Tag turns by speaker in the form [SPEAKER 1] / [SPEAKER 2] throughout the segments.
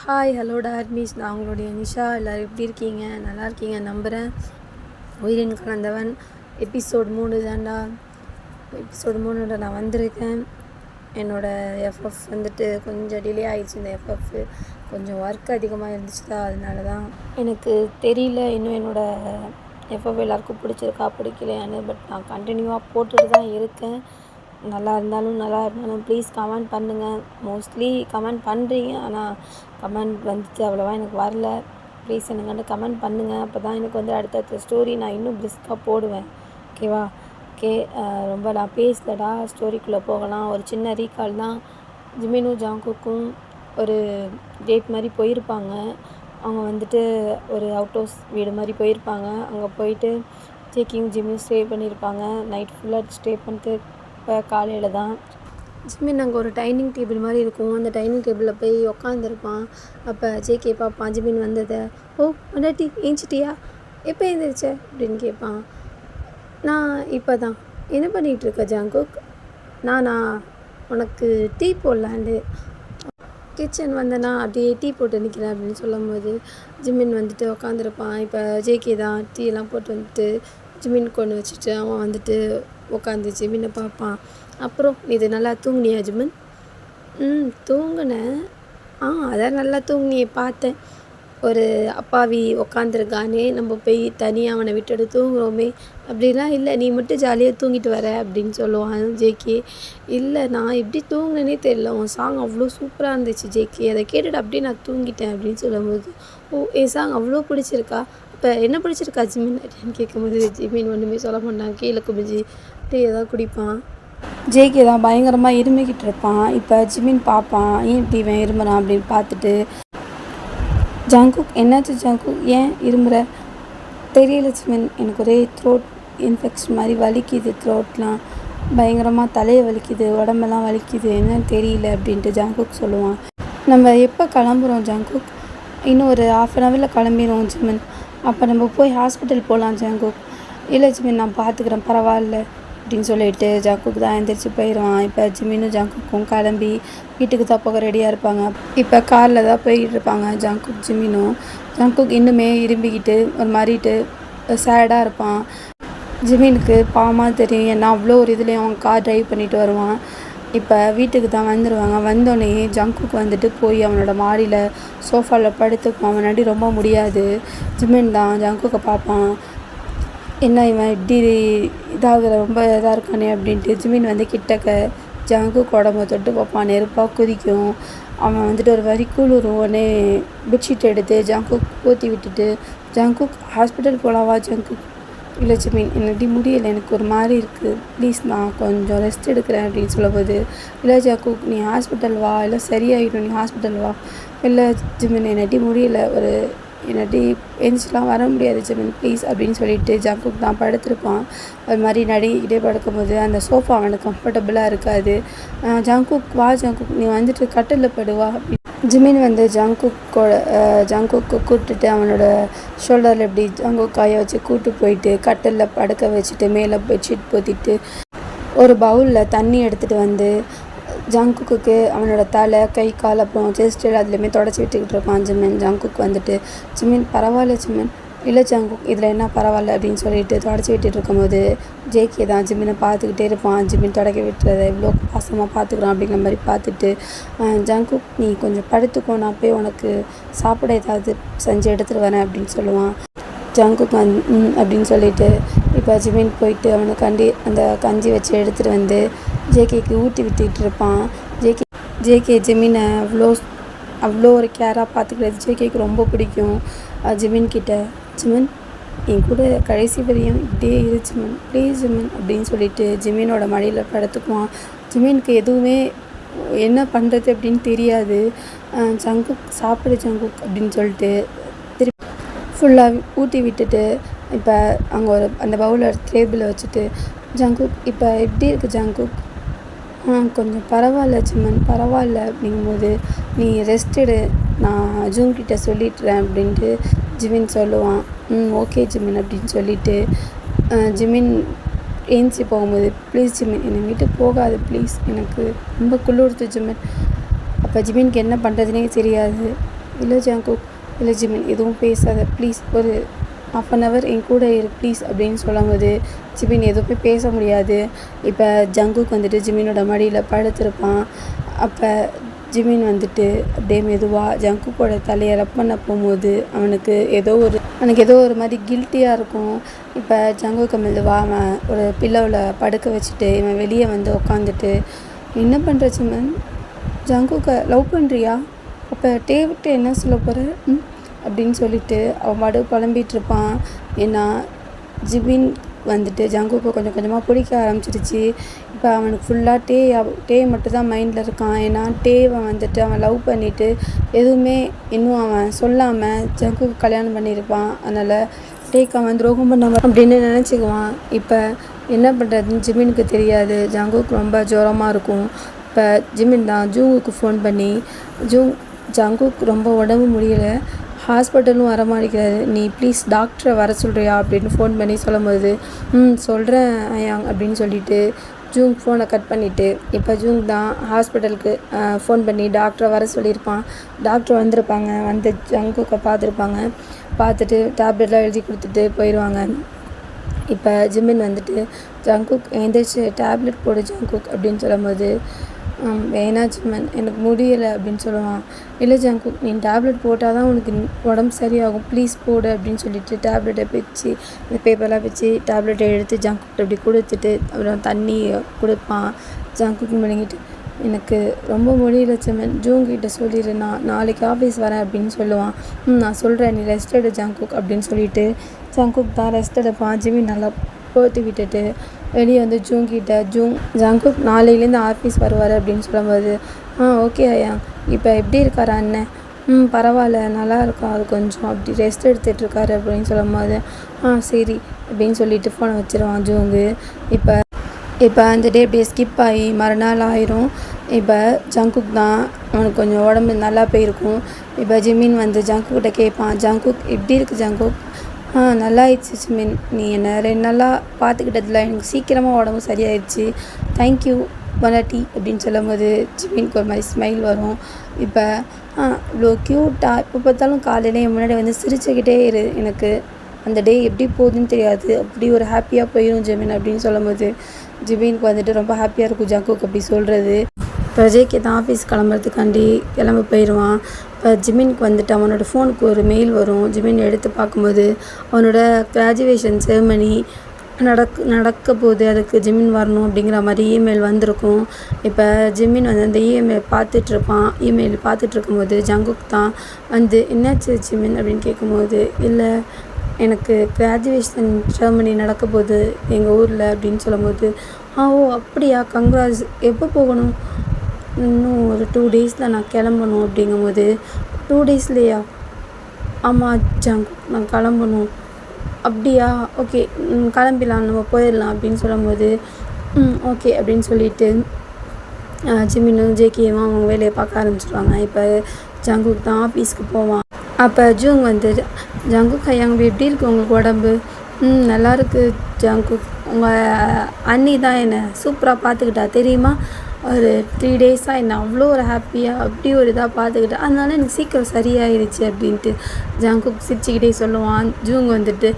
[SPEAKER 1] Hi hello டார்மிஸ், நான் உங்களுடைய நிஷா. எல்லோரும் எப்படி இருக்கீங்க? நல்லா இருக்கீங்க நம்புகிறேன். உயிரின் கலந்தவன் எபிசோட் 3 தான்டா. எபிசோட் 3 நான் வந்திருக்கேன். என்னோடய எஃப்எஃப் வந்துட்டு கொஞ்சம் டிலே ஆகிடுச்சு. இந்த எஃப்எஃப் கொஞ்சம் ஒர்க் அதிகமாக இருந்துச்சு தான், அதனால தான் எனக்கு தெரியல இன்னும் என்னோடய எஃப்எஃப் எல்லாருக்கும் பிடிச்சிருக்கா பிடிக்கலையான்னு. பட் நான் கண்டினியூவாக போட்டுட்டு தான் இருக்கேன். நல்லா இருந்தாலும் ப்ளீஸ் கமெண்ட் பண்ணுங்கள். மோஸ்ட்லி கமெண்ட் பண்ணுறீங்க, ஆனால் கமெண்ட் வந்துட்டு அவ்வளோவா எனக்கு வரல. ப்ளீஸ் எனக்கு வந்து கமெண்ட் பண்ணுங்கள். அப்போ தான் எனக்கு வந்து அடுத்தடுத்த ஸ்டோரி நான் இன்னும் பிரிஸ்காக போடுவேன். ஓகேவா? ஓகே, ரொம்ப நான் பேசலடா. ஸ்டோரிக்குள்ளே போகலாம். ஒரு சின்ன ரீகால் தான். ஜிமினும் ஜாங்குக்கும் ஒரு டேட் மாதிரி போயிருப்பாங்க. அவங்க வந்துட்டு ஒரு அவுட் ஹவுஸ் வீடு மாதிரி போயிருப்பாங்க. அங்கே போயிட்டு ஜேக்கியும் ஜிம்மியும் ஸ்டே பண்ணியிருப்பாங்க. நைட் ஃபுல்லாக ஸ்டே பண்ணிட்டு இப்போ காலையில் தான் ஜிம்மின் அங்கே ஒரு டைனிங் டேபிள் மாதிரி இருக்கும். அந்த டைனிங் டேபிளில் போய் உக்காந்துருப்பான். அப்போ ஜேகே பார்ப்பான் ஜிம்மின் வந்ததை. ஓ மண்டாட்டி ஏஞ்சிட்டியா? எப்போ எழுந்திரிச்ச அப்படின்னு கேட்பான். நான் இப்போ தான். என்ன பண்ணிகிட்ருக்க ஜாங்குக்? நானா உனக்கு டீ போடலாண்டு கிச்சன் வந்தேன்னா அப்படியே டீ போட்டு நிற்கிறேன் அப்படின்னு சொல்லும்போது ஜிம்மின் வந்துட்டு உக்காந்துருப்பான். இப்போ ஜேகே தான் டீ எல்லாம் போட்டு வந்துட்டு ஜிம்மின் கொண்டு வச்சுட்டு அவன் வந்துட்டு உட்காந்து ஜிம்மினை பார்ப்பான். அப்புறம் இது நல்லா தூங்குனியா ஜிம்மின்? தூங்குனேன். அதான் நல்லா தூங்குனியே பார்த்தேன். ஒரு அப்பாவி உக்காந்துருக்கானே, நம்ம போய் தனியாக அவனை விட்டுட்டு தூங்குறோமே, அப்படிலாம் இல்லை, நீ மட்டும் ஜாலியாக தூங்கிட்டு வர அப்படின்னு சொல்லுவான் ஜேகே. இல்லை, நான் எப்படி தூங்கினேனே தெரியல, உன் சாங் அவ்வளோ சூப்பராக இருந்துச்சு ஜேகே, அதை கேட்டுட்டு அப்படியே நான் தூங்கிட்டேன் அப்படின்னு சொல்லும்போது, ஓ என் சாங் அவ்வளோ பிடிச்சிருக்கா? இப்போ என்ன பிடிச்சிருக்கா ஜிம்மின் அப்படின்னு கேட்கும்போது ஜிம்மின் ஒன்றுமே சொல்ல மாட்டான். கீழே குமிஞ்சி டீ ஏதாவது குடிப்பான். ஜேகே தான் பயங்கரமாக இருமிக்கிட்டு இருப்பான். இப்போ ஜிம்மின் பார்ப்பான். ஏன் இப்படி இவன் இருமுறான் அப்படின்னு பார்த்துட்டு, ஜாங்குக் என்னாச்சு ஜாங்குக், ஏன் இருமுற? தெரியல ஜிம்மின், எனக்கு ஒரே த்ரோட் இன்ஃபெக்ஷன் மாதிரி வலிக்குது, த்ரோட்லாம் பயங்கரமாக தலையை வலிக்குது, உடம்பெல்லாம் வலிக்குது, என்னன்னு தெரியல அப்படின்ட்டு ஜாங்குக் சொல்லுவான். நம்ம எப்போ கிளம்புறோம் ஜாங்குக்? இன்னும் ஒரு 1/2 hourல கிளம்பிடுவோம் ஜிம்மின். அப்போ நம்ம போய் ஹாஸ்பிட்டல் போகலாம் ஜாங்குக். இல்லை ஜிம்மின், நான் பார்த்துக்கிறேன், பரவாயில்ல அப்படின்னு சொல்லிட்டு ஜாங்குக் தான் எழுந்திரிச்சு போயிடுவான். இப்போ ஜிம்மினும் ஜாங்குக்கும் கிளம்பி வீட்டுக்கு தான் போக ரெடியாக இருப்பாங்க. இப்போ காரில் தான் போய்கிட்டு இருப்பாங்க ஜாங்குக் ஜிம்மினும். ஜாங்குக் இன்னுமே இரும்பிக்கிட்டு ஒரு மாதிரிட்டு சேடாக இருப்பான். ஜிம்மினுக்கு பாவமாக தெரியும், ஏன்னா அவ்வளோ ஒரு இதுலேயும் அவன் கார் ட்ரைவ் பண்ணிட்டு வருவான். இப்போ வீட்டுக்கு தான் வந்துடுவாங்க. வந்தோடனே ஜாங்குக் வந்துட்டு போய் அவனோட மாடியில் சோஃபாவில் படுத்துப்பான். அவனாடி ரொம்ப முடியாது. ஜிம்மின் தான் ஜாங்குக்கை பார்ப்பான். என்ன இவன் இப்படி ரொம்ப இதாக இருக்கானே அப்படின்ட்டு ஜிம்மின் வந்து கிட்டக்க ஜாங்குக் உடம்ப தொட்டு பார்ப்பான். நெருப்பாக குதிக்கும். அவன் வந்துட்டு ஒரு வரி குளிரும். உடனே பெட்ஷீட் எடுத்து ஜாங்குக் ஊற்றி விட்டுட்டு, ஜாங்குக் ஹாஸ்பிட்டல் போகலாவா ஜாங்குக்? இல்லை ஜிம்மின், என்னடி முடியலை, எனக்கு ஒரு மாதிரி இருக்குது, ப்ளீஸ் நான் கொஞ்சம் ரெஸ்ட் எடுக்கிறேன் அப்படின்னு சொல்லும்போது, இல்லை ஜாங்குக் நீ ஹாஸ்பிட்டல் வா, இல்லை சரியாயிடும், நீ ஹாஸ்பிட்டல் வா. இல்லை ஜிம்மின், என்னடி முடியலை, என்னடி எந்திரிச்சிலாம் வர முடியாது ஜிம்மின், ப்ளீஸ் அப்படின்னு சொல்லிட்டு ஜாங்குக் தான் படுத்திருப்பான். அது மாதிரி நடுங்கிக்கிட்டே படுக்கும்போது அந்த சோஃபா அவனுக்கு கம்ஃபர்டபுளாக இருக்காது. ஜாங்குக் வா ஜாங்குக், நீ வந்துட்டு கட்டிலில் படுவா. ஜிம்மின் வந்து ஜாங்குக்கு கூப்பிட்டுட்டு அவனோட ஷோல்டரில் எப்படி ஜாங்குக் காய வச்சு கூப்பிட்டு போயிட்டு கட்டிலில் படுக்க வச்சுட்டு மேலே பெட்ஷீட் போத்திட்டு ஒரு பவுலில் தண்ணி எடுத்துகிட்டு வந்து ஜாங்குக்கு அவனோட தலை கை கால் அப்புறம் செஸ்ட் அதுலேயுமே தொடச்சி விட்டுக்கிட்டு இருப்பான் ஜிம்மின். ஜாங்குக் வந்துட்டு, ஜிம்மின் பரவாயில்ல ஜிம்மின். இல்லை ஜாங்குக், இதில் என்ன பரவாயில்ல அப்படின்னு சொல்லிட்டு தொடச்சி விட்டுட்டு இருக்கும்போது ஜேகே தான் ஜிம்மினை பார்த்துக்கிட்டே இருப்பான். ஜிம்மின் தொடக்க விட்டுறதை இவ்வளோ பாசமாக பார்த்துக்குறான் அப்படிங்கிற மாதிரி பார்த்துட்டு, ஜாங்குக் நீ கொஞ்சம் படுத்துக்கோ, நான் போய் உனக்கு சாப்பிட ஏதாவது செஞ்சு எடுத்துகிட்டு வரேன் அப்படின்னு சொல்லுவான். ஜாங்குக் அப்படின்னு சொல்லிட்டு இப்போ ஜிம்மின் போயிட்டு அவனுக்காண்டி அந்த கஞ்சி வச்சு எடுத்துகிட்டு வந்து ஜேகேக்கு ஊட்டி விட்டுக்கிட்டு இருப்பான். ஜேகே ஜிம்மினை அவ்வளோ ஒரு கேராக பார்த்துக்கிறது ஜேகேக்கு ரொம்ப பிடிக்கும். ஜிம்மின் கிட்ட, ஜிம்மின் என் கூட கடைசி வரையும் இப்படியே இரு ஜிம்மின், ப்ளீஸ் ஜிம்மின் அப்படின்னு சொல்லிட்டு ஜிம்மினோட மடியில் படுத்துக்குவான். ஜிம்மினுக்கு எதுவுமே என்ன பண்ணுறது அப்படின்னு தெரியாது. ஜாங்குக் சாப்பிடு ஜாங்குக் அப்படின்னு சொல்லிட்டு திருப்பி ஃபுல்லாக ஊட்டி விட்டுட்டு இப்போ அங்கே அந்த பவுலில் டேபிளில் வச்சுட்டு, ஜாங்குக் இப்போ எப்படி இருக்குது ஜாங்குக்? கொஞ்சம் பரவாயில்ல ஜிம்மின், பரவாயில்ல அப்படிங்கும்போது, நீ ரெஸ்ட் எடு, நான் ஜூங்கிட்ட சொல்லிட்டுறேன் அப்படின்ட்டு ஜிம்மின் சொல்லுவான். ஓகே ஜிம்மின் அப்படின்னு சொல்லிவிட்டு ஜிம்மின் ஏஞ்சி போகும்போது, ப்ளீஸ் ஜிம்மின் என்னை வீட்டுக்கு போகாது ப்ளீஸ், எனக்கு ரொம்ப குளிர்த்து ஜிம்மின். அப்போ ஜிம்மினுக்கு என்ன பண்ணுறதுனே தெரியாது. இல்லை ஜங்குக், இல்லை ஜிமின் எதுவும் பேசாத ப்ளீஸ், ஒரு ½ அன் ஹவர் என் கூட இரு ப்ளீஸ் அப்படின்னு சொல்லும்போது ஜிமின் எதுவுமே பேச முடியாது. இப்போ ஜங்குக் வந்துட்டு ஜிமினோட மடியில் படுத்திருப்பான். அப்போ ஜிமின் வந்துட்டு அப்படியே மெதுவாக ஜங்குக்கோட தலையை ரப் பண்ண போகும்போது அவனுக்கு ஏதோ ஒரு மாதிரி கில்ட்டியாக இருக்கும். இப்போ ஜங்குக்கை மெதுவாக அவன் ஒரு பில்லோவில் படுக்க வச்சுட்டு இவன் வெளியே வந்து உக்காந்துட்டு, என்ன பண்ணுற ஜிமின், ஜங்குக்கை லவ் பண்ணுறியா, அப்போ விட்டு என்ன சொல்ல போகிற அப்படின்னு சொல்லிட்டு அவன் பாடு புலம்பிகிட்ருப்பான். ஏன்னா ஜிமின் வந்துட்டு ஜங்குக்கை கொஞ்சம் கொஞ்சமாக பிடிக்க ஆரம்பிச்சிருச்சு. இப்போ அவனுக்கு ஃபுல்லாக டே மட்டும் தான் மைண்டில் இருக்கான். ஏன்னா டேவை வந்துட்டு அவன் லவ் பண்ணிவிட்டு எதுவுமே இன்னும் அவன் சொல்லாமல் ஜங்குக்கு கல்யாணம் பண்ணியிருப்பான். அதனால் டேக்கு அவன் துரோகம் பண்ண அப்படின்னு நினச்சிக்குவான். இப்போ என்ன பண்ணுறதுன்னு ஜிமினுக்கு தெரியாது. ஜங்குக்கு ரொம்ப ஜுரமாக இருக்கும். இப்போ ஜிமின் தான் ஜூங்குக்கு ஃபோன் பண்ணி, ஜங்குக்கு ரொம்ப உடம்பு முடியலை, ஹாஸ்பிட்டலும் வர மாட்டேங்கிறாரு, நீ ப்ளீஸ் டாக்டரை வர சொல்கிறியா அப்படின்னு ஃபோன் பண்ணி சொல்லும்போது சொல்கிறேன் ஐயாங் அப்படின்னு சொல்லிட்டு ஜூங் ஃபோனை கட் பண்ணிவிட்டு இப்போ ஜூங் தான் ஹாஸ்பிட்டலுக்கு ஃபோன் பண்ணி டாக்டரை வர சொல்லியிருப்பான். டாக்டர் வந்திருப்பாங்க, வந்து ஜங்குக்கை பார்த்துட்டு டேப்லெட்லாம் எழுதி கொடுத்துட்டு போயிடுவாங்க. இப்போ ஜிமின் வந்துட்டு ஜங்குக் எழுந்திரிச்சு டேப்லெட் போடு ஜங்குக் அப்படின்னு சொல்லும்போது வேணா ஜிமின் எனக்கு முடியலை அப்படின்னு சொல்லுவான். இல்லை ஜங்குக், நீ டேப்லெட் போட்டால் தான் உனக்கு உடம்பு சரியாகும், ப்ளீஸ் போடு அப்படின்னு சொல்லிட்டு டேப்லெட்டை பிச்சு இந்த பேப்பர்லாம் வச்சு டேப்லெட்டை எடுத்து ஜங்குக் அப்படி கொடுத்துட்டு அப்புறம் தண்ணி கொடுப்பான். ஜங்குக் முழுங்கிட்டு, எனக்கு ரொம்ப முடியல ஜிமின், ஜூங்கிட்ட சொல்லிடு, நான் நாளைக்கு ஆஃபீஸ் வரேன் அப்படின்னு சொல்லுவான். நான் சொல்கிறேன், நீ ரெஸ்ட் எடு ஜங்குக் அப்படின்னு சொல்லிட்டு ஜங்குக் தான் ரெஸ்ட் எடுப்பான். ஜிமின் நல்லா போத்தி விட்டுட்டு வெளியே வந்து ஜங்குக் நாளையிலேருந்து ஆஃபீஸ் வருவார் அப்படின்னு சொல்லும்போது ஓகே ஐயா, இப்போ எப்படி இருக்காரு அண்ணன், பரவாயில்ல நல்லா இருக்கா, அது கொஞ்சம் அப்படி ரெஸ்ட் எடுத்துகிட்ருக்காரு அப்படின்னு சொல்லும்போது சரி அப்படின்னு சொல்லிட்டு ஃபோனை வச்சிருவான் ஜூங்கு. இப்போ அந்த டே அப்படியே ஸ்கிப் ஆகி மறுநாள் ஆயிரும். இப்போ ஜங்குக் தான் அவனுக்கு கொஞ்சம் உடம்பு நல்லா போயிருக்கும். இப்போ ஜிமின் வந்து ஜங்குக்கிட்ட கேட்பான், ஜங்குக் எப்படி இருக்குது ஜங்குக், நல்லா ஆயிடுச்சு ஜிமின், நீ என்னை 2 நாளாக பார்த்துக்கிட்டதில்ல, எனக்கு சீக்கிரமாக உடம்பு சரியாயிடுச்சு, தேங்க்யூ பொண்டாட்டி அப்படின்னு சொல்லும்போது ஜிமினுக்கு ஒரு மாதிரி ஸ்மைல் வரும். இப்போ இவ்வளோ க்யூட்டாக எப்போ பார்த்தாலும் காலையிலே என் முன்னாடி வந்து சிரிச்சுக்கிட்டே இரு, எனக்கு அந்த டே எப்படி போகுதுன்னு தெரியாது, அப்படி ஒரு ஹாப்பியாக போயிடும் ஜிமின் அப்படின்னு சொல்லும்போது ஜிமினுக்கு வந்துட்டு ரொம்ப ஹாப்பியாக இருக்கும் ஜங்குக் அப்படி சொல்கிறது. இப்போ ஜேகே தான் ஆஃபீஸ் கிளம்புறதுக்காண்டி கிளம்ப போயிடுவான். இப்போ ஜிமினுக்கு வந்துட்டு அவனோட ஃபோனுக்கு ஒரு மெயில் வரும். ஜிமின் எடுத்து பார்க்கும்போது அவனோட கிராஜுவேஷன் செரிமனி நடக்க போகுது, அதுக்கு ஜிமின் வரணும் அப்படிங்கிற மாதிரி இமெயில் வந்திருக்கும். இப்போ ஜிமின் வந்து அந்த இமெயில் பார்த்துட்ருக்கும்போது ஜங்குக் தான் வந்து என்னாச்சு ஜிமின் அப்படின்னு கேட்கும்போது, இல்லை எனக்கு கிராஜுவேஷன் செரிமனி நடக்க போகுது எங்கள் ஊரில் அப்படின்னு சொல்லும்போது ஓ அப்படியா, கங்க்ராட்ஸ், எப்போ போகணும், இன்னும் ஒரு 2 டேஸில் நான் கிளம்பணும் அப்படிங்கும்போது 2 டேஸ்லையா, ஆமாம் ஜங்குக் நான் கிளம்பணும், அப்படியா ஓகே கிளம்பிடலாம் நம்ம போயிடலாம் அப்படின்னு சொல்லும்போது ஓகே அப்படின்னு சொல்லிட்டு ஜிமினும் ஜேகேவும் அவங்க வேலையை பார்க்க ஆரம்பிச்சிடுவாங்க. இப்போ ஜங்குக் தான் ஆஃபீஸ்க்கு போவான். அப்போ ஜூங் வந்து ஜங்குக் ஐயா எப்படி இருக்குது உங்களுக்கு உடம்பு, நல்லா இருக்குது ஜங்குக், உங்கள் அண்ணி தான் என்னை சூப்பராக பார்த்துக்கிட்டா தெரியுமா, ஒரு 3 டேஸாக என்னை அவ்வளோ ஒரு ஹாப்பியாக அப்படி ஒரு இதாக பார்த்துக்கிட்டேன், அதனால எனக்கு சீக்கிரம் சரியாயிருச்சு அப்படின்ட்டு ஜங்குக் சிரிச்சுக்கிட்டே சொல்லுவான். ஜூங் வந்துட்டு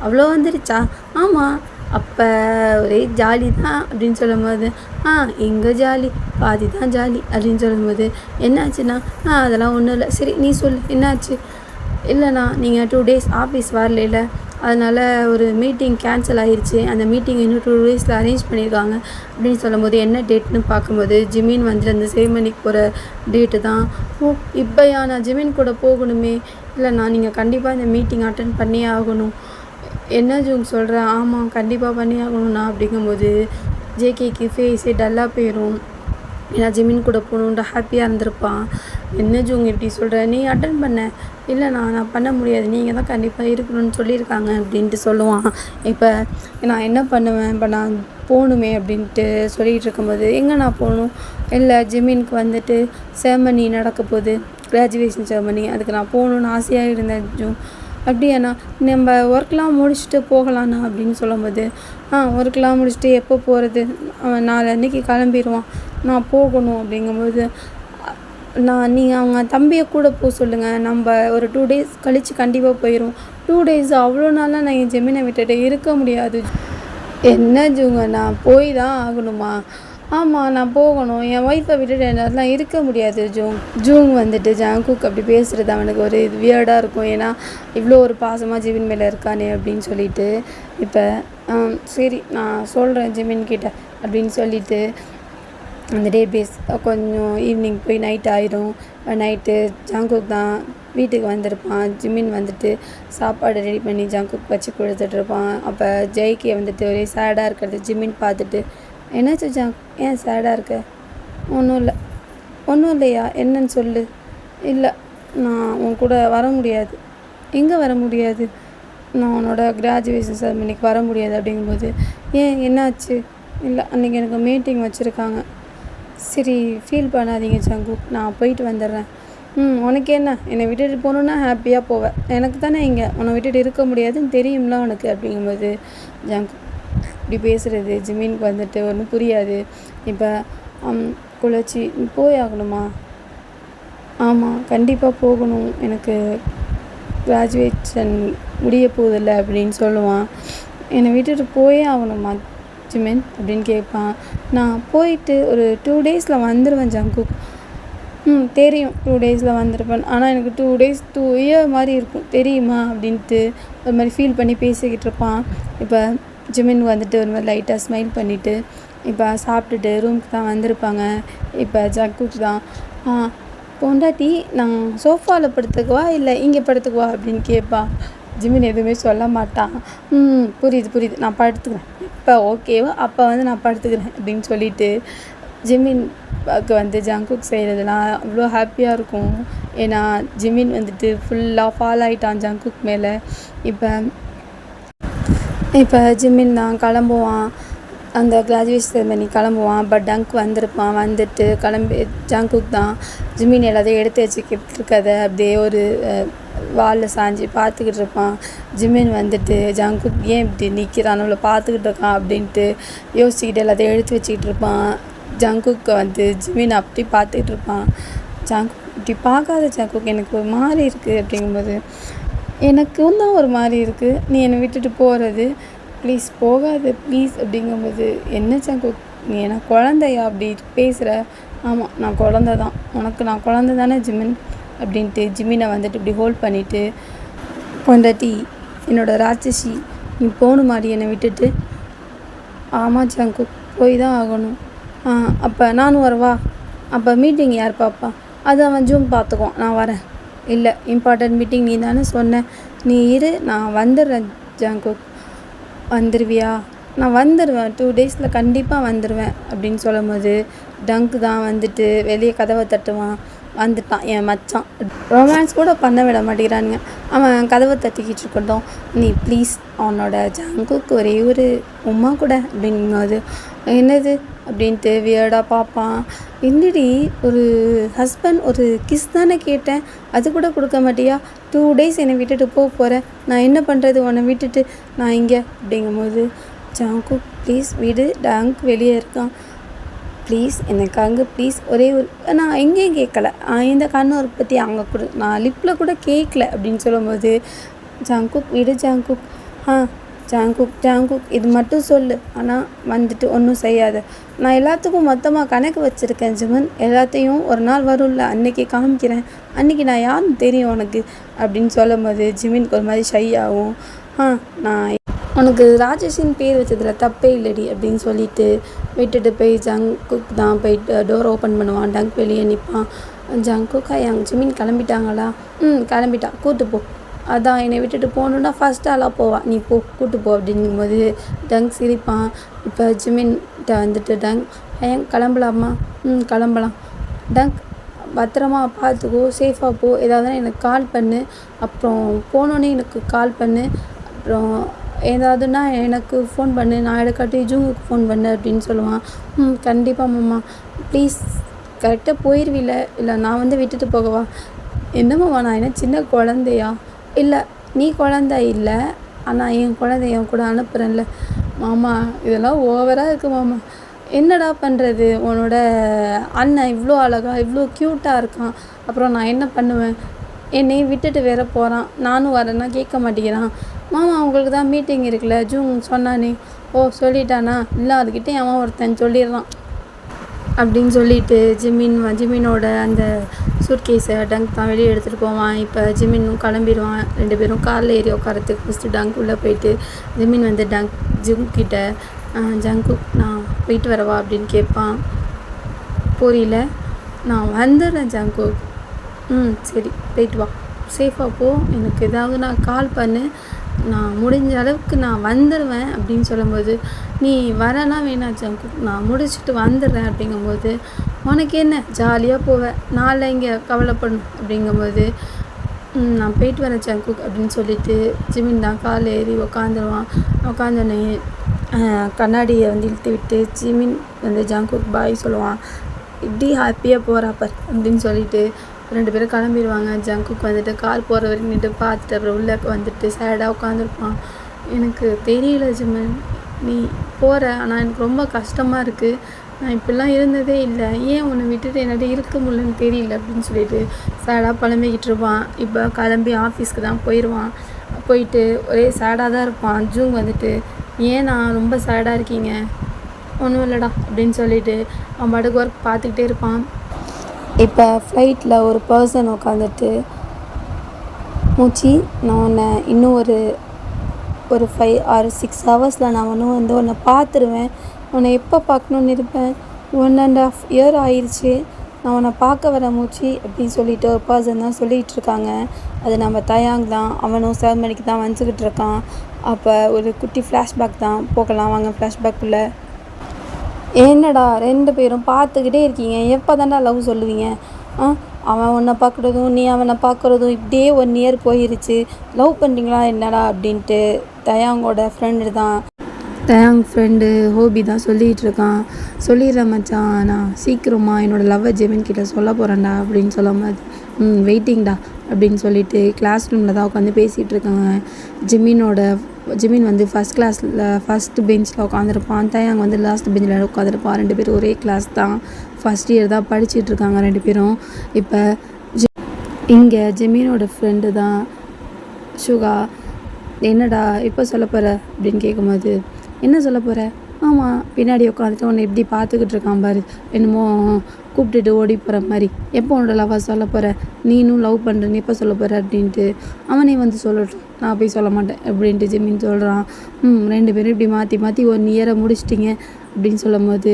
[SPEAKER 1] அவ்வளோ வந்துருச்சா, ஆமாம் அப்போ ஒரே ஜாலி தான் அப்படின்னு சொல்லும்போது எங்கே ஜாலி, பாதி தான் ஜாலி அப்படின்னு சொல்லும்போது என்னாச்சுன்னா அதெல்லாம் ஒன்றும் இல்லை, சரி நீ சொல்லு என்னாச்சு, இல்லைண்ணா நீங்கள் 2 டேஸ் ஆஃபீஸ் வரல, அதனால் ஒரு மீட்டிங் கேன்சல் ஆகிருச்சு, அந்த மீட்டிங் இன்னும் 2 டேஸில் அரேஞ்ச் பண்ணியிருக்காங்க அப்படின்னு சொல்லும்போது என்ன டேட்னு பார்க்கும்போது ஜிமின் வந்துட்டு அந்த செரிமனிக்கு போகிற டேட்டு தான். இப்போயா நான் ஜிமின் கூட போகணுமே, இல்லைண்ணா நீங்கள் கண்டிப்பாக இந்த மீட்டிங் அட்டென்ட் பண்ணியே ஆகணும், என்ன ஜூங் சொல்கிறேன், ஆமாம் கண்டிப்பாக பண்ணி ஆகணும்ண்ணா அப்படிங்கும்போது ஜேகேக்கு ஃபேஸே டல்லாக போயிடும். ஏன்னா ஜிமின் கூட போகணுன்ற ஹாப்பியாக இருந்திருப்பான். என்ன ஜூங் இப்படி சொல்கிற, நீ அட்டன் பண்ண, இல்லைண்ணா நான் பண்ண முடியாது, நீங்கள் தான் கண்டிப்பாக இருக்கணும்னு சொல்லியிருக்காங்க அப்படின்ட்டு சொல்லுவான். இப்போ நான் என்ன பண்ணுவேன், இப்போ நான் போகணுமே அப்படின்ட்டு சொல்லிகிட்டு இருக்கும்போது எங்கே நான் போகணும், இல்லை ஜிமினுக்கு வந்துட்டு செரிமனி நடக்க போகுது, கிராஜுவேஷன் செரிமனி, அதுக்கு நான் போகணுன்னு ஆசையாக இருந்தேன் ஜூங், அப்படியாண்ணா நம்ம ஒர்க்லாம் முடிச்சுட்டு போகலாண்ணா அப்படின்னு சொல்லும்போது ஒர்க்லாம் முடிச்சுட்டு எப்போ போகிறது, அவன் 4 அன்றைக்கி கிளம்பிடுவான், நான் போகணும் அப்படிங்கும்போது நீங்கள் அவங்க தம்பியை கூட போக சொல்லுங்கள். நம்ம ஒரு 2 டேஸ் கழித்து கண்டிப்பாக போயிடும். 2 டேஸ் அவ்வளோ நாளாக நான் என் ஜெமீனை விட்டுட்டு இருக்க முடியாது. என்ன ஜூங்க, நான் போய் தான் ஆகணுமா? ஆமாம், நான் போகணும். என் ஒய்ஃபை விட்டுட்டு என்னாலாம் இருக்க முடியாது ஜூங் வந்துட்டு ஜாங்குக் அப்படி பேசுகிறது அவனுக்கு ஒரு இது வியர்டாக இருக்கும். ஏன்னா இவ்வளோ ஒரு பாசமாக ஜிமின் மேலே இருக்கானே அப்படின்னு சொல்லிட்டு, இப்போ சரி நான் சொல்கிறேன் ஜிமின் கிட்ட அப்படின்னு சொல்லிட்டு அந்த டே பேஸ் கொஞ்சம் ஈவினிங் போய் நைட் ஆயிரும். நைட்டு ஜாங்குக் தான் வீட்டுக்கு வந்திருப்பான். ஜிமின் வந்துட்டு சாப்பாடு ரெடி பண்ணி ஜாங்குக் வச்சு கொடுத்துட்ருப்பான். அப்போ ஜெய்கே வந்துட்டு ஒரே சேடாக இருக்கிறது ஜிமின் பார்த்துட்டு, என்னாச்சு ஜாங், ஏன் சேடாக இருக்க? ஒன்றும் இல்லையா, என்னன்னு சொல்லு. இல்லை, நான் உன் கூட வர முடியாது. எங்கே வர முடியாது? நான் உன்னோட கிராஜுவேஷன் செரமனிக்கு வர முடியாது அப்படிங்கும்போது, ஏன் என்னாச்சு? இல்லை, அன்றைக்கி எனக்கு மீட்டிங் வச்சுருக்காங்க. சரி, ஃபீல் பண்ணாதீங்க ஜாங்குக், நான் போயிட்டு வந்துடுறேன். உனக்கு என்ன, என்னை விட்டுட்டு போகணுன்னா ஹாப்பியாக போவேன். எனக்கு தானே இங்கே உன்னை விட்டுட்டு இருக்க முடியாதுன்னு தெரியும்ல உனக்கு அப்படிங்கும்போது ஜாங்குக் இப்படி பேசுகிறது ஜிமினுக்கு வந்துட்டு ஒன்றும் புரியாது. இப்போ குளிர்ச்சி போய் ஆகணுமா? ஆமாம், கண்டிப்பாக போகணும், எனக்கு கிராஜுவேஷன் முடிய போதில்லை அப்படின்னு சொல்லுவான். என்னை விட்டுட்டு போயே ஆகணுமா ஜிமின் அப்படின்னு கேட்பான். நான் போயிட்டு ஒரு 2 டேஸில் வந்துடுவேன் ஜாங்குக். தெரியும் 2 டேஸில் வந்திருப்பேன், ஆனால் எனக்கு 2 டேஸ் 2 இயர் மாதிரி இருக்கும் தெரியுமா அப்படின்ட்டு ஒரு மாதிரி ஃபீல் பண்ணி பேசிக்கிட்டு இருப்பான். இப்போ ஜிமின் வந்துட்டு ஒரு மாதிரி லைட்டாக ஸ்மைல் பண்ணிவிட்டு இப்போ சாப்பிட்டுட்டு ரூமுக்கு தான் வந்திருப்பாங்க. இப்போ ஜாங்குக் தான், பொண்டாட்டி நான் சோஃபாவில் படுத்துக்குவா இல்லை இங்கே படுத்துக்குவா அப்படின்னு கேட்பா. ஜிமின் எதுவுமே சொல்ல மாட்டான். புரியுது, நான் படுத்துக்கிறேன், இப்போ ஓகேவா, அப்போ வந்து நான் படுத்துக்கிறேன் அப்படின்னு சொல்லிட்டு ஜிமின்க்கு வந்து ஜாங்குக் செய்கிறதுலாம் அவ்வளோ ஹாப்பியாக இருக்கும். ஏன்னா ஜிமின் வந்துட்டு ஃபுல்லாக ஃபாலோ ஆகிட்டான் ஜாங்குக் மேலே. இப்போ ஜிமின் தான் கிளம்புவான், அந்த கிராஜுவேஷன் செரமனி கிளம்புவான். பட் டங்க் வந்திருப்பான். வந்துட்டு கிளம்பி ஜாங்குக் தான் ஜிமின் எல்லாத்தையும் எடுத்து வச்சுக்கிட்டு இருக்கதை அப்படியே ஒரு வாலில் சாஞ்சி பார்த்துக்கிட்டு இருப்பான். ஜிமின் வந்துட்டு ஜாங்குக் ஏன் இப்படி நிற்கிறான், நம்மளை பார்த்துக்கிட்டு இருக்கான் அப்படின்ட்டு யோசிச்சுக்கிட்டு எல்லாத்தையும் எடுத்து வச்சுக்கிட்டு இருப்பான். ஜாங்குக்கு வந்து ஜிமின் அப்படி பார்த்துக்கிட்டு இருப்பான். ஜாங்குக் இப்படி பார்க்காத ஜாங்குக், எனக்கு ஒரு மாதிரி இருக்குது அப்படிங்கும்போது, எனக்கும் தான் ஒரு மாதிரி இருக்குது, நீ என்னை விட்டுட்டு போகிறது, ப்ளீஸ் போகாது ப்ளீஸ் அப்படிங்கும்போது, என்ன ஜாங்குக் நீ என்ன குழந்தையா அப்படி பேசுகிற? ஆமாம், நான் குழந்த தான், உனக்கு நான் குழந்த தானே ஜிமின் அப்படின்ட்டு ஜிமினை வந்துட்டு இப்படி ஹோல்ட் பண்ணிவிட்டு, பொண்டாட்டி என்னோடய ராட்சசி, நீ போகணுமாடி என்னை விட்டுட்டு? ஆமாம் ஜாங்குக், போய் தான் ஆகணும். அப்போ நானும் வரவா? அப்போ மீட்டிங் யார் பாப்பா? அது அவன் ஜூம் பார்த்துக்குவான், நான் வரேன். இல்லை, இம்பார்ட்டன்ட் மீட்டிங் நீ தானே சொன்ன, நீ இரு, நான் வந்துடுறேன் ஜாங்குக். வந்துடுவியா? நான் வந்துடுவேன், 2 டேஸில் கண்டிப்பாக வந்துடுவேன் அப்படின்னு சொல்லும் போது டங்க் தான் வந்துட்டு வெளியே கதவை தட்டுவான். வந்துட்டான் என் மச்சான், ரொமான்ஸ் கூட பண்ண விட மாட்டேங்கிறானுங்க. அவன் கதவை தட்டிக்கிட்டு இருக்கட்டும், நீ ப்ளீஸ் அவனோட ஜாங்குக்கு ஒரே ஒரு உமா கூட அப்படிங்கும்போது, என்னது அப்படின்ட்டு வியர்டாக பார்ப்பான். என்னடி ஒரு ஹஸ்பண்ட் ஒரு கிஸ் தானே கேட்டேன், அது கூட கொடுக்க மாட்டியா? 2 டேஸ் என்னை விட்டுட்டு போகிறேன், நான் என்ன பண்ணுறது உன்னை விட்டுட்டு நான் இங்கே அப்படிங்கும்போது, ஜாங்குக் ப்ளீஸ் விடு, டங்க் வெளியே இருக்கான், ப்ளீஸ் எனக்கு அங்கே ப்ளீஸ் ஒரே ஒரு, நான் எங்கேயும் கேட்கல, இந்த கண்ணூர் பற்றி அங்கே கொடு, நான் லிப்பில் கூட கேட்கல அப்படின்னு சொல்லும்போது, ஜாங்குக் விடு ஜாங்குக், ஜாங்குக் இது மட்டும் சொல்லு, ஆனால் வந்துட்டு ஒன்றும் செய்யாத, நான் எல்லாத்துக்கும் மொத்தமாக கணக்கு வச்சுருக்கேன் ஜிமின், எல்லாத்தையும் ஒரு நாள் வரும்ல அன்றைக்கி காமிக்கிறேன், அன்றைக்கி நான் யாருன்னு தெரியும் உனக்கு அப்படின்னு சொல்லும் போது ஜிமினுக்கு ஒரு மாதிரி ஷை ஆகும். நான் உனக்கு ராஜேஷின் பேர் வச்சதில் தப்பே இல்லடி அப்படின்னு சொல்லிட்டு விட்டுட்டு போய் ஜாங்குக் தான் போயிட்டு டோர் ஓப்பன் பண்ணுவான். டங்க் வெளியே நிற்பான். ஜாங்குக்கா ஜிமின் கிளம்பிட்டாங்களா? கிளம்பிட்டான், கூட்டு போ, அதான் என்னை விட்டுட்டு போகணுன்னா ஃபஸ்ட் ஆளாக போவா, நீ போ கூட்டு போ அப்படிங்கும்போது டங்க் சிரிப்பான். இப்போ ஜிமின்கிட்ட வந்துட்டு டங்க் கிளம்பலாமா? கிளம்பலாம், டங்க் பத்திரமா பார்த்துக்கோ, சேஃபாக போ, ஏதாவதுனா எனக்கு கால் பண்ணு, அப்புறம் போனோன்னே எனக்கு கால் பண்ணு, அப்புறம் ஏதாவதுன்னா எனக்கு ஃபோன் பண்ணு, நான் எடுக்காட்டி ஜூங்குக்கு ஃபோன் பண்ணு அப்படின்னு சொல்லுவான். கண்டிப்பாக மாமா, ப்ளீஸ் கரெக்டாக போயிடுவில்ல, இல்லை நான் வந்து விட்டுட்டு போகவா? என்ன மாமா, நான் என்ன சின்ன குழந்தையா? இல்லை, நீ குழந்தை இல்லை, ஆனால் என் குழந்தை என் கூட அனுப்புகிறேன்ல மாமா, இதெல்லாம் ஓவராக இருக்குது மாமா, என்னடா பண்ணுறது, உன்னோட அண்ணன் இவ்வளோ அழகா இவ்வளோ க்யூட்டாக இருக்கான், அப்புறம் நான் என்ன பண்ணுவேன், என்னையும் விட்டுட்டு வேற போகிறான், நானும் வரேன்னா கேட்க மாட்டேங்கிறான். மாமா அவங்களுக்கு தான் மீட்டிங் இருக்குல்ல ஜூன் சொன்னானே, ஓ சொல்லிட்டானா, இல்லை அதுக்கிட்டே அவன் ஒருத்தன் சொல்லிடுறான் அப்படின்னு சொல்லிட்டு ஜிமினோட அந்த சூட்கேஸை டங்க் தான் வெளியே எடுத்துகிட்டு போவான். இப்போ ஜிமினும் கிளம்பிடுவான். 2 பேரும் காரில் ஏறி உட்காரத்துக்கு ஃபஸ்ட்டு டங்க் உள்ளே போயிட்டு ஜிமின் வந்து ஜங்குக்கிட்ட ஜங்குக் நான் போயிட்டு வரவா அப்படின்னு கேட்பான். புரியல, நான் வந்துடுறேன் ஜங்குக். சரி போயிட்டு வா, சேஃபாக போ, எனக்கு ஏதாவது நான் கால் பண்ணு, நான் முடிஞ்ச அளவுக்கு நான் வந்துடுவேன் அப்படின்னு சொல்லும்போது, நீ வரனா வேணாம் ஜங்குக், நான் முடிச்சுட்டு வந்துடுறேன் அப்படிங்கும்போது, உனக்கு என்ன ஜாலியாக போவேன், நாளில் இங்கே கவலைப்படணும் அப்படிங்கும்போது, நான் போயிட்டு வரேன் ஜங்குக் அப்படின்னு சொல்லிட்டு ஜிமின் தான் கால் ஏறி உக்காந்துருவான். உக்காந்தோடனே கண்ணாடியை வந்து இழுத்து விட்டு ஜிமின் வந்து ஜங்குக் பாய் சொல்லுவான். இப்படி ஹாப்பியாக போகிறாப்பர் அப்படின்னு சொல்லிட்டு 2 பேரும் கிளம்பிடுவாங்க. ஜங்குக் வந்துட்டு கார் போகிற வரைக்கும் நின்று பார்த்துட்டு அப்புறம் உள்ளே வந்துட்டு சேடாக உட்காந்துருப்பான். எனக்கு தெரியல ஜிமின், நீ போகிற, ஆனால் எனக்கு ரொம்ப கஷ்டமாக இருக்குது, நான் இப்படிலாம் இருந்ததே இல்லை, ஏன் உன்னை விட்டுட்டு என்கிட்ட இருக்க முடியலன்னு தெரியல அப்படின்னு சொல்லிட்டு சேடாக புலம்பிக்கிட்டு இருப்பான். இப்போ கிளம்பி ஆஃபீஸ்க்கு தான் போயிடுவான். போயிட்டு ஒரே சேடாக தான் இருப்பான். ஜூங் வந்துட்டு, ஏன் நான் ரொம்ப சேடாக இருக்கீங்க, ஒன்றும் இல்லைடா அப்படின்னு சொல்லிட்டு அவன் பாட்டுக்கு ஒர்க் பார்த்துக்கிட்டே இருப்பான். இப்போ ஃப்ளைட்டில் ஒரு பர்சன் உட்காந்துட்டு, மூச்சி நான் உன்னை இன்னும் ஒரு 5 or 6 ஹவர்ஸில் நான் உன்னை பார்த்துருவேன், உன்னை எப்போ பார்க்கணுன்னு இருப்பேன், 1.5 year ஆயிடுச்சு, நான் உன்னை பார்க்க வரேன் மூச்சி அப்படின்னு சொல்லிட்டு ஒரு பர்சன் தான் சொல்லிகிட்டு இருக்காங்க. அது நம்ம தயாங் தான். அவனும் செரமனிக்கு தான் வந்துக்கிட்டு இருக்கான். அப்போ ஒரு குட்டி ஃப்ளாஷ்பேக் தான், போகலாம் வாங்க ஃப்ளாஷ்பேக்குள்ளே. என்னடா 2 பேரும் பார்த்துக்கிட்டே இருக்கீங்க, எப்போ தாண்டா லவ் சொல்லுவீங்க, அவன் உன்னை பார்க்குறதும் நீ அவனை பார்க்குறதும் இப்படியே 1 year போயிருச்சு, லவ் பண்ணுறீங்களா என்னடா அப்படின்ட்டு தயாங்கோட ஃப்ரெண்டு தான், தயாங் ஃப்ரெண்டு ஹோபி தான் சொல்லிகிட்டு இருக்கான். சொல்லிடுறேன் மச்சான், நான் சீக்கிரமாக என்னோடய லவ்வை ஜிமின் கிட்ட சொல்ல போகிறேன்டா அப்படின்னு சொல்லும்போது, வெயிட்டிங்டா அப்படின்னு சொல்லிட்டு கிளாஸ் ரூமில் தான் உட்காந்து பேசிகிட்டு இருக்காங்க. ஜிமின் வந்து ஃபஸ்ட் பெஞ்சில் உட்காந்துருப்பான். தயாங் வந்து லாஸ்ட் பெஞ்சில் உட்காந்துருப்பான். 2 பேரும் ஒரே கிளாஸ் தான், ஃபஸ்ட் இயர் தான் படிச்சுட்டு இருக்காங்க 2 பேரும். இப்போ இங்கே ஜிமினோட ஃப்ரெண்டு தான் சுகா. என்னடா எப்போ சொல்ல போகிற அப்படின்னு கேட்கும்போது, என்ன சொல்ல போகிற, ஆமாம் பின்னாடி உட்காந்துட்டு உன்னை இப்படி பார்த்துக்கிட்டு இருக்கான் பாரு, என்னமோ கூப்பிட்டுட்டு ஓடி போகிற மாதிரி, எப்போ உன்னோட லவ்வை சொல்ல போகிற, நீனும் லவ் பண்ணுறேன்னு எப்போ சொல்ல போகிற அப்படின்ட்டு, அவனே வந்து சொல்லட்டும், நான் போய் சொல்ல மாட்டேன் அப்படின்ட்டு ஜிமின் சொல்கிறான். 2 பேரும் இப்படி மாற்றி மாற்றி 1 year முடிச்சிட்டிங்க அப்படின்னு சொல்லும் போது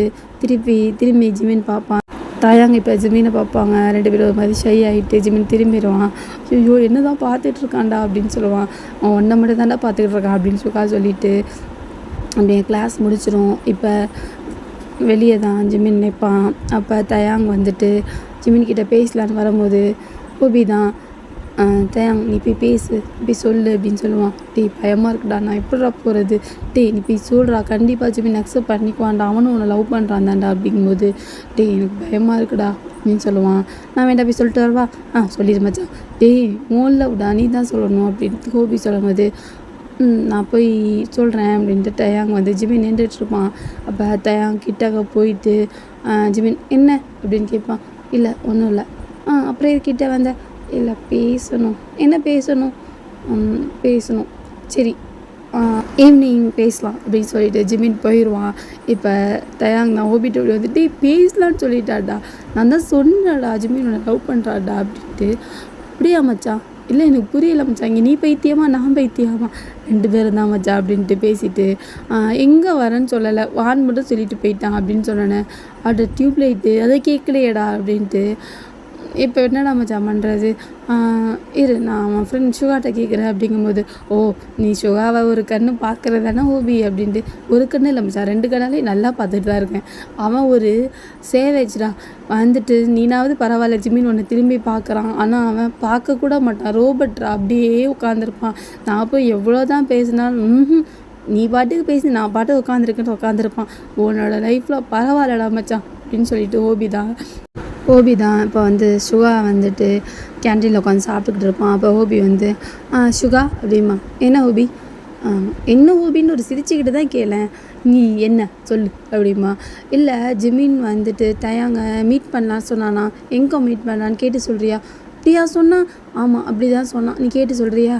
[SPEAKER 1] திரும்பி ஜிமின் பார்ப்பான். தயாங் இப்போ ஜிமினை பார்ப்பாங்க. 2 பேரும் ஒரு மாதிரி ஷை ஆகிட்டு ஜிமின் திரும்பிடுவான். ஐயோ என்ன தான் பார்த்துட்டு இருக்கான்டா அப்படின்னு சொல்லுவான். அவன் ஒன்றை மட்டும் தாண்டா பார்த்துக்கிட்டு இருக்கான் அப்படின்னு சொல்லிட்டு அப்படியே கிளாஸ் முடிச்சிடும். இப்போ வெளியே தான் ஜிமின் நிற்பான். அப்போ தயாங் வந்துட்டு ஜிமின்கிட்ட பேசலான்னு வரும்போது ஹோபி தான், தயாங் நீ போய் பேசு, போய் சொல்லு அப்படின்னு சொல்லுவான். பயமாக இருக்குடா, நான் எப்படிடா போகிறது, நீ போய் சொல்கிறா, கண்டிப்பாக ஜிமின் அக்செப்ட் பண்ணிக்குவான்டா, அவனும் உன்னை லவ் பண்ணுறான் தான்டா அப்படிங்கும்போது, எனக்கு பயமாக இருக்குடா அப்படின்னு சொல்லுவான். நான் வேண்டாம் போய் சொல்லிட்டு வரவா, சொல்லிடு மச்சான், ஓன் லவ்டா நீ தான் சொல்லணும் அப்படின்ட்டு ஹோபி சொல்லும்போது, நான் போய் சொல்கிறேன் அப்படின்ட்டு தயாங் வந்து ஜிமின் நின்றுட்டுருப்பான். அப்போ தயாங் கிட்டக்க போயிட்டு ஜிமின் என்ன அப்படின்னு கேட்பான். இல்லை ஒன்றும் இல்லை. அப்புறம் இதுக்கிட்ட வந்த, இல்லை பேசணும். என்ன பேசணும்? பேசணும், சரி ஈவினிங் பேசலாம் அப்படின்னு சொல்லிட்டு ஜிமின் போயிடுவான். இப்போ தயாங் தான் ஹோபிட்ட வந்துட்டு பேசலான்னு சொல்லிட்டாடா, நான் தான் சொன்னேன்டா ஜிமின் உன்னை லவ் பண்ணுறாடா அப்படின்ட்டு. அப்படியா மச்சான், இல்லை எனக்கு புரியல மச்சான், இங்கே நீ பைத்தியமா நான் பைத்தியமா, 2 பேரும் தான் மச்சான் அப்படின்ட்டு பேசிட்டு, எங்கே வரேன்னு சொல்லலை, வான் மட்டும் சொல்லிட்டு போயிட்டான் அப்படின்னு சொன்னேன். அட டியூப்லைட்டு அதை கேட்கலையேடா அப்படின்ட்டு. இப்போ என்னடா மச்சான் பண்ணுறது, இரு நான் அவன் ஃப்ரெண்ட் சுகாட்ட கேட்குறேன் அப்படிங்கும்போது, ஓ நீ சுகாவை ஒரு கண்ணு பார்க்குறது தானே ஹோபி அப்படின்ட்டு. ஒரு கண்ணு இல்லை மச்சான், 2 கண்ணாலே நல்லா பார்த்துட்டு தான் இருக்கேன். அவன் ஒரு சேவேஜ்டா, வந்துட்டு நீனாவது பரவாயில்ல ஜிமின் உன்னை திரும்பி பார்க்குறான், ஆனால் அவன் பார்க்கக்கூட மாட்டான், ரோபோட்ரா அப்படியே உட்காந்துருப்பான். நான் போய் எவ்வளோ தான் பேசினாலும் நீ பாட்டுக்கு பேசி நான் பாட்டுக்கு உட்காந்துருப்பான். உன்னோட லைஃப்பில் பரவாயில்லடா மச்சான் அப்படின்னு சொல்லிட்டு ஹோபி தான் இப்போ வந்து சுகா வந்துட்டு கேன்டீனில் உட்காந்து சாப்பிட்டுக்கிட்டு இருப்பான். அப்போ ஹோபி வந்து சுகா அப்படிமா, என்ன ஹோபி என்ன ஹோபின்னு ஒரு சிரிச்சுக்கிட்டு தான் கேளேன். நீ என்ன சொல்லு அப்படிம்பா. இல்லை ஜிமின் வந்துட்டு தயாங்க மீட் பண்ணலான்னு சொன்னானா, எங்கே மீட் பண்ணலான்னு கேட்டு சொல்கிறியா? அப்படியா சொன்னா? ஆமாம் அப்படி தான் சொன்னான். நீ கேட்டு சொல்கிறியா?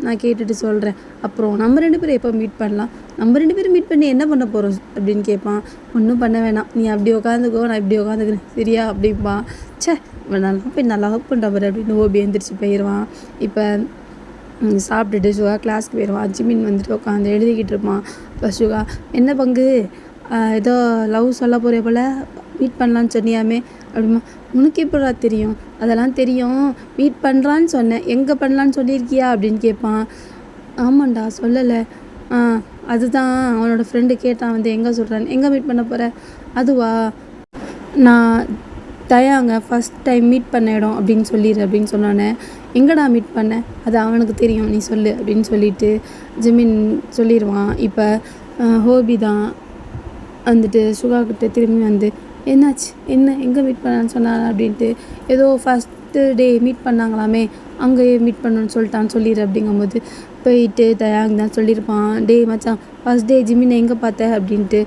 [SPEAKER 1] நான் கேட்டுட்டு சொல்கிறேன். அப்புறம் நம்ம 2 பேரும் எப்போ மீட் பண்ணலாம்? நம்ம 2 பேரும் மீட் பண்ணி என்ன பண்ண போகிறோம் அப்படின்னு கேட்பான். ஒன்றும் பண்ண வேணாம், நீ அப்படி உட்காந்துக்கோ, நான் இப்படி உட்காந்துக்கிறேன் சரியா அப்படிம்பா. ச்சே இவன் நல்லா போய் நல்லா ஹெல்ப் பண்ணுறவர் அப்படின்னு ஹோபி எழுந்திரிச்சு போயிடுவான். இப்போ சாப்பிட்டுட்டு சுகா கிளாஸ்க்கு போயிடுவான். ஜிமின் வந்துட்டு உட்காந்து எழுதிக்கிட்டு இருப்பான். இப்போ சுகா என்ன பங்கு ஏதோ லவ் சொல்ல போகிற போல் மீட் பண்ணலான்னு சொன்னியாமே அப்படிமா. உனக்கு எப்படா தெரியும்? அதெல்லாம் தெரியும், மீட் பண்ணலான்னு சொன்னேன், எங்கே பண்ணலான்னு சொல்லியிருக்கியா அப்படின்னு கேட்பான். ஆமாண்டா சொல்லலை. அதுதான் அவனோட ஃப்ரெண்டு கேட்டான் வந்து எங்கே சொல்கிறான், எங்கே மீட் பண்ண போகிற? அதுவா நான் தயாங்க ஃபஸ்ட் டைம் மீட் பண்ண இடம் அப்படின்னு சொல்லிடு அப்படின்னு சொன்னோன்னே, எங்கடா மீட் பண்ணேன் அது அவனுக்கு தெரியும், நீ சொல்லு அப்படின்னு சொல்லிட்டு ஜிமின் சொல்லிடுவான். இப்போ ஹோபி தான் வந்துட்டு சுகா கிட்ட திரும்பி வந்து என்னாச்சு, என்ன எங்கே மீட் பண்ணான்னு சொன்னான் அப்படின்ட்டு, ஏதோ ஃபஸ்ட்டு டே மீட் பண்ணாங்களாமே அங்கேயே மீட் பண்ணணுன்னு சொல்லிட்டான்னு சொல்லிடு அப்படிங்கும்போது போயிட்டு தயாங்க தான் சொல்லியிருப்பான். டே மச்சான் ஃபஸ்ட் டே ஜிமினை எங்கே பார்த்தேன் அப்படின்ட்டு.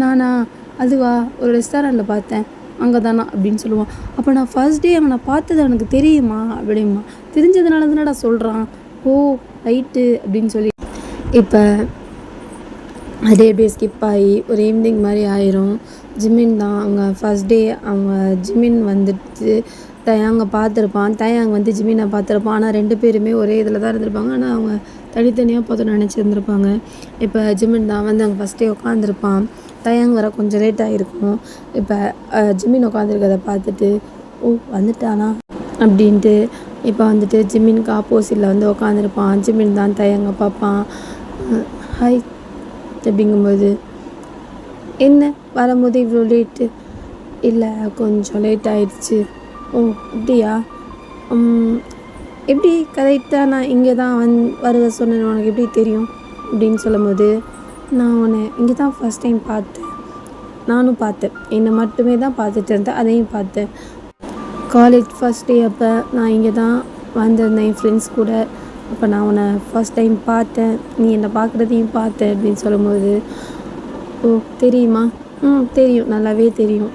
[SPEAKER 1] நானா அதுவா ஒரு ரெஸ்டாரண்ட்டில் பார்த்தேன், அங்கே தானா அப்படின்னு சொல்லுவான். அப்போ நான் ஃபர்ஸ்ட் டே அவனை பார்த்தது அவனுக்கு தெரியுமா அப்படிமா. தெரிஞ்சதுனால தானடா சொல்கிறான். ஓ ரைட்டு அப்படின்னு சொல்லி இப்போ அதே அப்படியே ஸ்கிப் ஆகி ஒரு ஈவினிங் மாதிரி ஆயிரும். ஜிமின் தான் அங்கே ஃபஸ்ட் டே அவங்க ஜிமின் வந்துட்டு தயாங்க பார்த்துருப்பான். தயாங்க வந்து ஜிமினை பார்த்துருப்பான். ஆனால் 2 பேருமே ஒரே இதில் தான் இருந்திருப்பாங்க. ஆனால் அவங்க தனித்தனியாக பார்த்து நினச்சிருந்துருப்பாங்க. இப்போ ஜிமின் தான் வந்து அங்கே ஃபஸ்ட் டே உட்காந்துருப்பான். தயாங்க வர கொஞ்சம் லேட் ஆகிருக்கும். இப்போ ஜிமின் உட்காந்துருக்கதை பார்த்துட்டு ஓ வந்துட்டானா அப்படின்ட்டு இப்போ வந்துட்டு ஜிமினுக்கு ஆப்போசிட்டில் வந்து உட்காந்துருப்பான். ஜிமின் தான் தயாங்க பார்ப்பான். ஹாய் அப்படிங்கும்போது என்ன வரும்போது இவ்வளோ லேட்டு? இல்லை கொஞ்சம் லேட் ஆயிடுச்சு. ஓ அப்படியா? எப்படி கரெக்டாக நான் இங்கே தான் வருவ சொன்னேன், உனக்கு எப்படி தெரியும் அப்படின்னு சொல்லும்போது, நான் உன்னை இங்கே தான் ஃபஸ்ட் டைம் பார்த்தேன். நானும் பார்த்தேன், என்னை மட்டுமே தான் பார்த்துட்டு இருந்தேன், அதையும் பார்த்தேன். காலேஜ் ஃபஸ்ட் டே அப்போ நான் இங்கே தான் வந்திருந்தேன் என் ஃப்ரெண்ட்ஸ் கூட. அப்போ நான் உன்னை ஃபஸ்ட் டைம் பார்த்தேன், நீ என்னை பார்க்குறதையும் பார்த்தேன் அப்படின்னு சொல்லும்போது, ஓ தெரியுமா? தெரியும், நல்லாவே தெரியும்.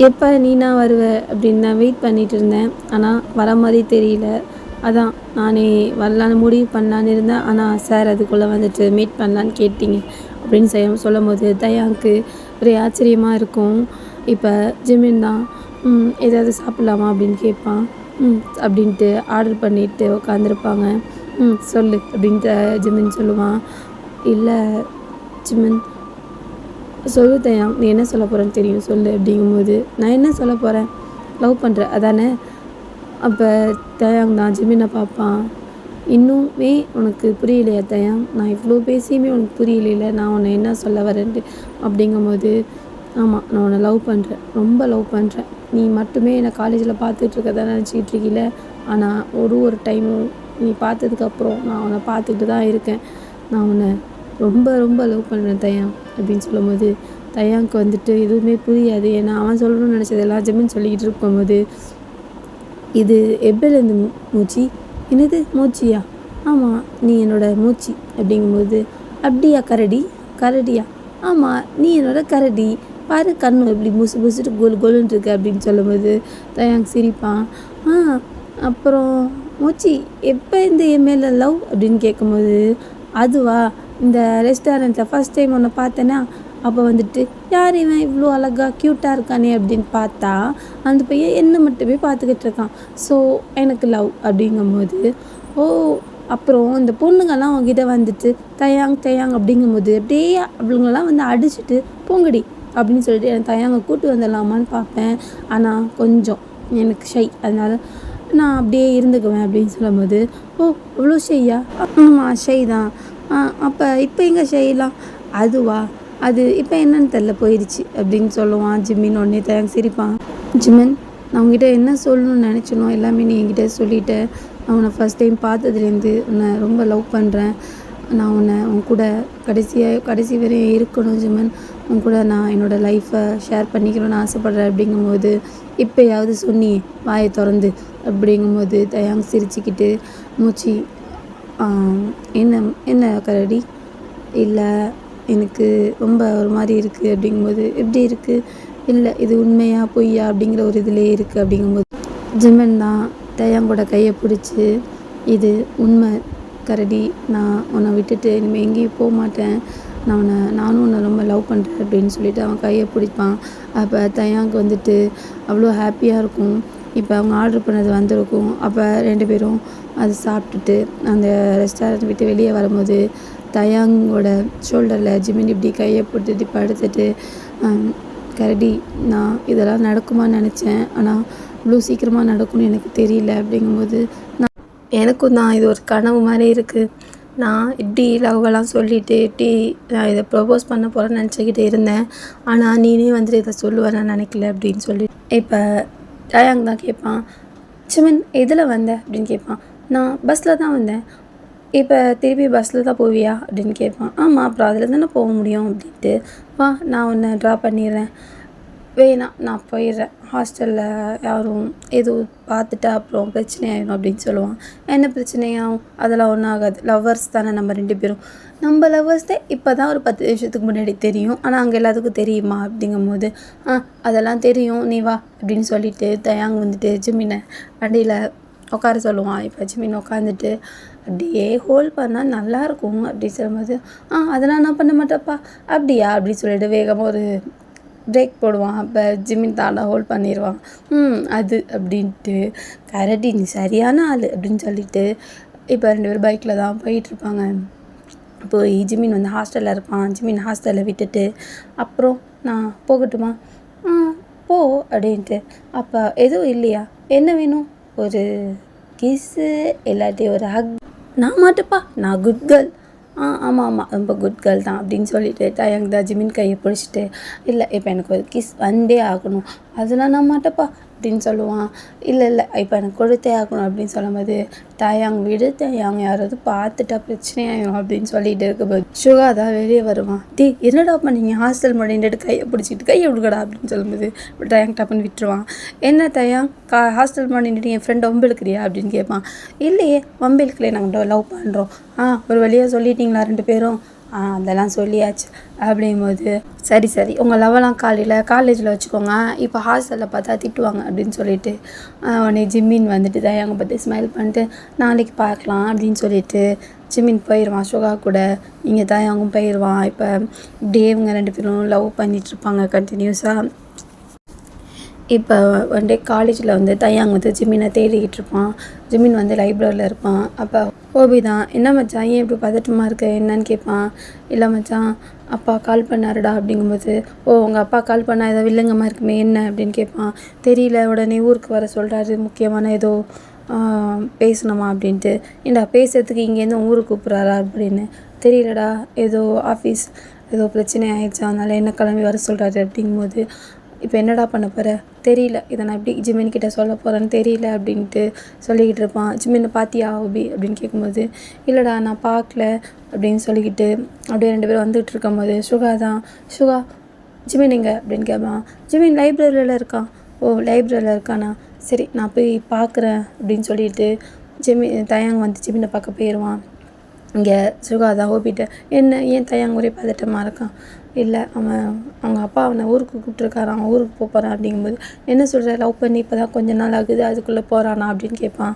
[SPEAKER 1] எப்போ நீனா வருவ அப்படின்னு நான் வெயிட் பண்ணிகிட்டு இருந்தேன், ஆனால் வர மாதிரி தெரியல. அதான் நானே வரலான்னு முடிவு பண்ணலான்னு இருந்தேன். ஆனால் சார் அதுக்குள்ளே வந்துட்டு மீட் பண்ணலான்னு கேட்டிங்க அப்படின்னு சொல்லும் போது தயாவுக்கு ஒரே ஆச்சரியமாக இருக்கும். இப்போ ஜிமின் தான் ஏதாவது சாப்பிட்லாமா அப்படின்னு கேட்பான். அப்படின்ட்டு ஆர்டர் பண்ணிவிட்டு உட்காந்துருப்பாங்க. சொல்லு அப்படின்ட்டு ஜிமின் சொல்லுவான். இல்லை ஜிமின் சொல்லு தயாங், நீ என்ன சொல்ல போகிறேன்னு தெரியும் சொல்லு அப்படிங்கும்போது, நான் என்ன சொல்ல போகிறேன், லவ் பண்ணுறேன் அதானே. அப்போ தயாங் தான் ஜிமினை பார்ப்பான். இன்னுமே உனக்கு புரியலையா தயாங்? நான் இவ்வளோ பேசியுமே உனக்கு புரியல, நான் உன்னை என்ன சொல்ல வரேன்ட்டு அப்படிங்கும்போது, ஆமாம் நான் உன்னை லவ் பண்ணுறேன், ரொம்ப லவ் பண்ணுறேன். நீ மட்டுமே என்னை காலேஜில் பார்த்துட்ருக்கதான் நினச்சிக்கிட்டு இருக்கீல, ஆனால் ஒரு டைமும் நீ பார்த்ததுக்கப்புறம் நான் உன்னை பார்த்துக்கிட்டு தான் இருக்கேன். நான் உன்னை ரொம்ப ரொம்ப லவ் பண்ணுறேன் தயாங் அப்படின்னு சொல்லும்போது, தயாங்க்கு வந்துட்டு எதுவுமே புரியாது. ஏன்னா அவன் சொல்லணும்னு நினச்சதெல்லாம் ஜிமின் சொல்லிக்கிட்டு இருக்கும்போது, இது எப்போலேருந்து மூச்சி? என்னது மூச்சியா? ஆமாம் நீ என்னோட மூச்சி அப்படிங்கும்போது, அப்படியா கரடியா? ஆமாம் நீ என்னோட கரடி, பாரு கண்ணு எப்படி முசு முசுட்டு கோலுன்னு இருக்கு அப்படின்னு சொல்லும்போது தயாங் சிரிப்பான். அப்புறம் மூச்சி எப்போ இந்த என் மேலே லவ் அப்படின்னு கேட்கும்போது, அதுவா இந்த ரெஸ்டாரண்ட்டில் ஃபஸ்ட் டைம் ஒன்று பார்த்தேன்னா அப்போ வந்துட்டு யார் இவன் இவ்வளோ அழகாக க்யூட்டாக இருக்கானே அப்படின்னு பார்த்தா அந்த பையன் என்னை மட்டுமே பார்த்துக்கிட்டு இருக்கான். ஸோ எனக்கு லவ் அப்படிங்கும்போது, ஓ அப்புறம் இந்த பொண்ணுங்கள்லாம் அவங்ககிட்ட வந்துட்டு தயாங் அப்படிங்கும்போது அப்படியே அவங்களெல்லாம் வந்து அடிச்சுட்டு போங்கடி அப்படின்னு சொல்லிட்டு எனக்கு தயாங்க கூட்டு வந்துடலாமான்னு பார்ப்பேன். ஆனால் கொஞ்சம் எனக்கு ஷை, அதனால் நான் அப்படியே இருந்துக்குவேன் அப்படின்னு சொல்லும்போது, ஓ இவ்வளோ ஷையா? ஆமாம் ஷை தான். அப்போ இப்போ எங்கே ஷைலாம்? அதுவா அது இப்போ என்னன்னு தெரில போயிடுச்சு அப்படின்னு சொல்லுவான் ஜிமின். உடனே தயாங் சிரிப்பான். ஜிமின் நான் உங்ககிட்ட என்ன சொல்லணும்னு நினச்சனோ எல்லாமே நீ என்கிட்ட சொல்லிட்டேன். நான் உன்னை ஃபஸ்ட் டைம் பார்த்ததுலேருந்து உன்னை ரொம்ப லவ் பண்ணுறேன். நான் உன் கூட கடைசி வரையும் இருக்கணும் ஜிமின். உன் கூட நான் என்னோடய லைஃப்பை ஷேர் பண்ணிக்கணும்னு ஆசைப்பட்றேன் அப்படிங்கும்போது, இப்போயாவது சொன்னி வாயை திறந்து அப்படிங்கும்போது தயாங் சிரிச்சுக்கிட்டு, மூச்சி என்ன என்ன கரடி இல்லை எனக்கு ரொம்ப ஒரு மாதிரி இருக்குது அப்படிங்கும்போது எப்படி இருக்குது இல்லை இது உண்மையா பொய்யா அப்படிங்கிற ஒரு இதிலே இருக்குது அப்படிங்கும்போது ஜிமின் தான் தயாங்கோட கையை பிடிச்சி இது உண்மை கரடி, நான் உன்னை விட்டுட்டு இனிமேல் எங்கேயும் போக மாட்டேன், நானும் உன்னை ரொம்ப லவ் பண்ணுறேன் அப்படின்னு சொல்லிட்டு அவன் கையை பிடிப்பான். அப்போ தயாங்க்கு வந்துட்டு அவ்வளோ ஹாப்பியாக இருக்கும். இப்போ அவங்க ஆர்டர் பண்ணது வந்திருக்கும். அப்போ 2 பேரும் அது சாப்பிட்டுட்டு அந்த ரெஸ்டாரண்ட் விட்டு வெளியே வரும்போது தயாங்கோட ஷோல்டரில் ஜிமின் இப்படி கையை போட்டுட்டு படுத்துட்டு கரடி, நான் இதெல்லாம் நடக்குமான்னு நினச்சேன், ஆனால் இவ்வளோ சீக்கிரமாக நடக்கும்னு எனக்கு தெரியல அப்படிங்கும்போது எனக்கும் தான் இது ஒரு கனவு மாதிரி இருக்குது. நான் இப்படி லவ்வெல்லாம் சொல்லிவிட்டு இப்படி நான் இதை ப்ரப்போஸ் பண்ண போகிறேன்னு நினச்சிக்கிட்டு இருந்தேன், ஆனால் நீனே வந்துட்டு இதை சொல்லுவேன்னு நினைக்கல அப்படின்னு சொல்லி இப்போ தயாங் தான் கேட்பான், ஜிமின் எதில் வந்த அப்படின்னு கேட்பான். நான் பஸ்ஸில் தான் வந்தேன். இப்போ திருப்பி பஸ்ஸில் தான் போவியா அப்படின்னு கேட்பான். ஆமாம், அப்புறம் அதில் தானே போக முடியும் அப்படின்ட்டு. வா, நான் உன்னை ட்ராப் பண்ணிடுறேன். வேணாம், நான் போயிடுறேன், ஹாஸ்டலில் யாரும் எதுவும் பார்த்துட்டா அப்புறம் பிரச்சனை ஆகிடும் அப்படின்னு சொல்லுவான். என்ன பிரச்சனையாகும், அதெல்லாம் ஒன்றும் ஆகாது, லவ்வர்ஸ் தானே நம்ம 2 பேரும். நம்ம லவ்வர்ஸ்தே இப்போ தான் ஒரு 10 நிமிஷத்துக்கு முன்னாடி தெரியும், ஆனால் அங்கே எல்லாத்துக்கும் தெரியுமா அப்படிங்கும்போது அதெல்லாம் தெரியும், நீ வா அப்படின்னு சொல்லிட்டு தயாங் வந்துட்டு ஜிமினை வண்டியில் உட்கார சொல்லுவான். இப்போ ஜிமின் உட்காந்துட்டு அப்படியே ஹோல்ட் பண்ணால் நல்லாயிருக்கும் அப்படின்னு சொல்லும்போது அதெல்லாம் நான் பண்ண மாட்டேப்பா அப்படியா அப்படின்னு சொல்லிட்டு வேகமாக ஒரு பிரேக் போடுவான். அப்போ ஜிமின் தாண்டா ஹோல்ட் பண்ணிடுவான். அது அப்படின்ட்டு கரடி நீ சரியான ஆள் அப்படின்னு சொல்லிட்டு இப்போ 2 பேரும் பைக்கில் தான் போயிட்டுருப்பாங்க. போய் ஜிமின் வந்து ஹாஸ்டலில் இருப்பான். ஜிமின் ஹாஸ்டலில் விட்டுட்டு அப்புறம் நான் போகட்டுமா, போ அப்படின்ட்டு. அப்போ எதுவும் இல்லையா, என்ன வேணும், ஒரு கிஸ்ஸு இல்லாட்டி ஒரு ஹக். நான் மாட்டேப்பா, நான் குட் கேர்ள். ஆமாம் ரொம்ப குட் கேர்ள் தான் அப்படின்னு சொல்லிட்டு தயாங் தான் ஜிமின் கையை பிடிச்சிட்டு இல்லை இப்போ எனக்கு ஒரு கிஸ் வந்தே ஆகணும், அதெல்லாம் நான் மாட்டேப்பா அப்படின்னு சொல்லுவான். இல்லை இப்போ எனக்கு கொடுத்தே ஆகணும் அப்படின்னு சொல்லும்போது தயாங் விடு, தயாங் யாராவது பார்த்துட்டா பிரச்சனையாயிடும் அப்படின்னு சொல்லிட்டு இருக்கும்போது சுகா தான் வெளியே வருவான். என்னடா பண்ணீங்க ஹாஸ்டல் முடிந்துட்டு கையை பிடிச்சிட்டு கையை விடுக்கடா அப்படின்னு சொல்லும்போது தயாங் டப்புன்னு விட்டுருவான். என்ன தயாங் ஹாஸ்டல் முடிந்துட்டு என் ஃப்ரெண்ட் வம்பிழுக்கிறியா அப்படின்னு கேட்பான். இல்லையே வம்பிழுக்கலையே, நாங்கள் லவ் பண்ணுறோம். ஒரு வழியாக சொல்லிட்டீங்களா 2 பேரும்? அதெல்லாம் சொல்லியாச்சு அப்படிங்கும்போது சரி உங்கள் லவ்வெல்லாம் காலேஜில் வச்சுக்கோங்க, இப்போ ஹாஸ்டலில் பார்த்தா திட்டுவாங்க அப்படின்னு சொல்லிட்டு உடனே ஜிமின் வந்துட்டு தயாங்க பார்த்து ஸ்மைல் பண்ணிட்டு நாளைக்கு பார்க்கலாம் அப்படின்னு சொல்லிட்டு ஜிமின் போயிடுவான். சுகா கூட இங்கே தயாங்கும் போயிடுவான். இப்போ இப்படியே இவங்க 2 பேரும் லவ் பண்ணிகிட்ருப்பாங்க கண்டினியூஸாக. இப்போ டே காலேஜில் வந்து தயாங் வந்து ஜிமினை தேடிக்கிட்டு இருப்பான். ஜிமின் வந்து லைப்ரரியில் இருப்பான். அப்போ ஹோபி தான், என்ன மச்சான் ஏன் இப்படி பதட்டமாக இருக்க என்னன்னு கேட்பான். இல்லை மச்சான் அப்பா கால் பண்ணாருடா அப்படிங்கும்போது உங்கள் அப்பா கால் பண்ணால் ஏதோ வில்லங்கமாக இருக்குமே என்ன அப்படின்னு கேட்பான். தெரியல, உடனே ஊருக்கு வர சொல்கிறாரு, முக்கியமான ஏதோ பேசணுமா அப்படின்ட்டு. ஏண்டா பேசுறதுக்கு இங்கேருந்து ஊருக்கு கூப்பிட்றாரா அப்படின்னு. தெரியலடா, ஏதோ ஆஃபீஸ் ஏதோ பிரச்சனை ஆயிடுச்சு, அதனால் என்ன கிளம்பி வர சொல்கிறாரு அப்படிங்கும்போது இப்போ என்னடா பண்ண போகிற தெரியல, இதை நான் எப்படி ஜிமின்கிட்ட சொல்ல போகிறேன்னு தெரியல அப்படின்ட்டு சொல்லிக்கிட்டு இருப்பான். ஜிமினை பார்த்தியா ஹோபி அப்படின்னு கேட்கும்போது இல்லைடா நான் பார்க்கல அப்படின்னு சொல்லிக்கிட்டு அப்படியே 2 பேரும் வந்துகிட்டு இருக்கும்போது சுகா ஜிமின் எங்கே அப்படின்னு கேட்பான். ஜிமின் லைப்ரரியில் இருக்கான். லைப்ரரியில் இருக்கானா, சரி நான் போய் பார்க்குறேன் அப்படின்னு சொல்லிட்டு தயாங் வந்து ஜிமினை பார்க்க போயிடுவான். இங்கே சுகா தான் ஹோபிட்ட ஏன் தயாங் ஒரே பதட்டமாக இருக்கான். இல்லை அவங்க அப்பா அவனை ஊருக்கு கூப்பிட்ருக்காரு, அவன் ஊருக்கு போகிறான் அப்படிங்கும்போது என்ன சொல்கிற, லவ் பண்ணி இப்போ தான் கொஞ்ச நாள் ஆகுது அதுக்குள்ளே போகிறானா அப்படின்னு கேட்பான்.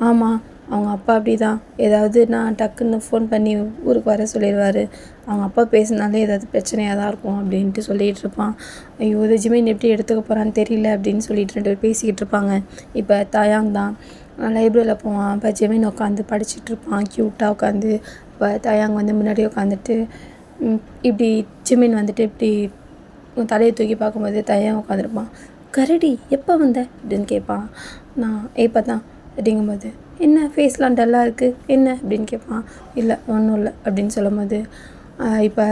[SPEAKER 1] ஆமாம், அவங்க அப்பா அப்படி தான், ஏதாவது நான் டக்குன்னு ஃபோன் பண்ணி ஊருக்கு வர சொல்லிடுவார், அவங்க அப்பா பேசினாலே ஏதாவது பிரச்சனையாக தான் இருக்கும் அப்படின்ட்டு சொல்லிகிட்டு இருப்பான். ஐயோ இது ஜிமின் எப்படி எடுத்துக்க போகிறான்னு தெரியல அப்படின்னு சொல்லிட்டு 2 பேர் பேசிக்கிட்டு இருப்பாங்க. இப்போ தயாங் தான் லைப்ரரியில் போவான். இப்போ ஜிமின் உட்காந்து படிச்சுட்ருப்பான் க்யூட்டாக உட்காந்து. இப்போ தயாங் வந்து முன்னாடி உட்காந்துட்டு இப்படி ஜிமின் வந்துட்டு இப்படி தலையை தூக்கி பார்க்கும்போது தயாங் உட்காந்துருப்பான். கரடி எப்போ வந்த அப்படின்னு கேட்பான். நான் இப்போ தான் அப்படிங்கும்போது என்ன ஃபேஸ்லாம் டல்லாக இருக்குது என்ன அப்படின்னு கேட்பான். இல்லை ஒன்றும் இல்லை அப்படின்னு சொல்லும்போது இப்போ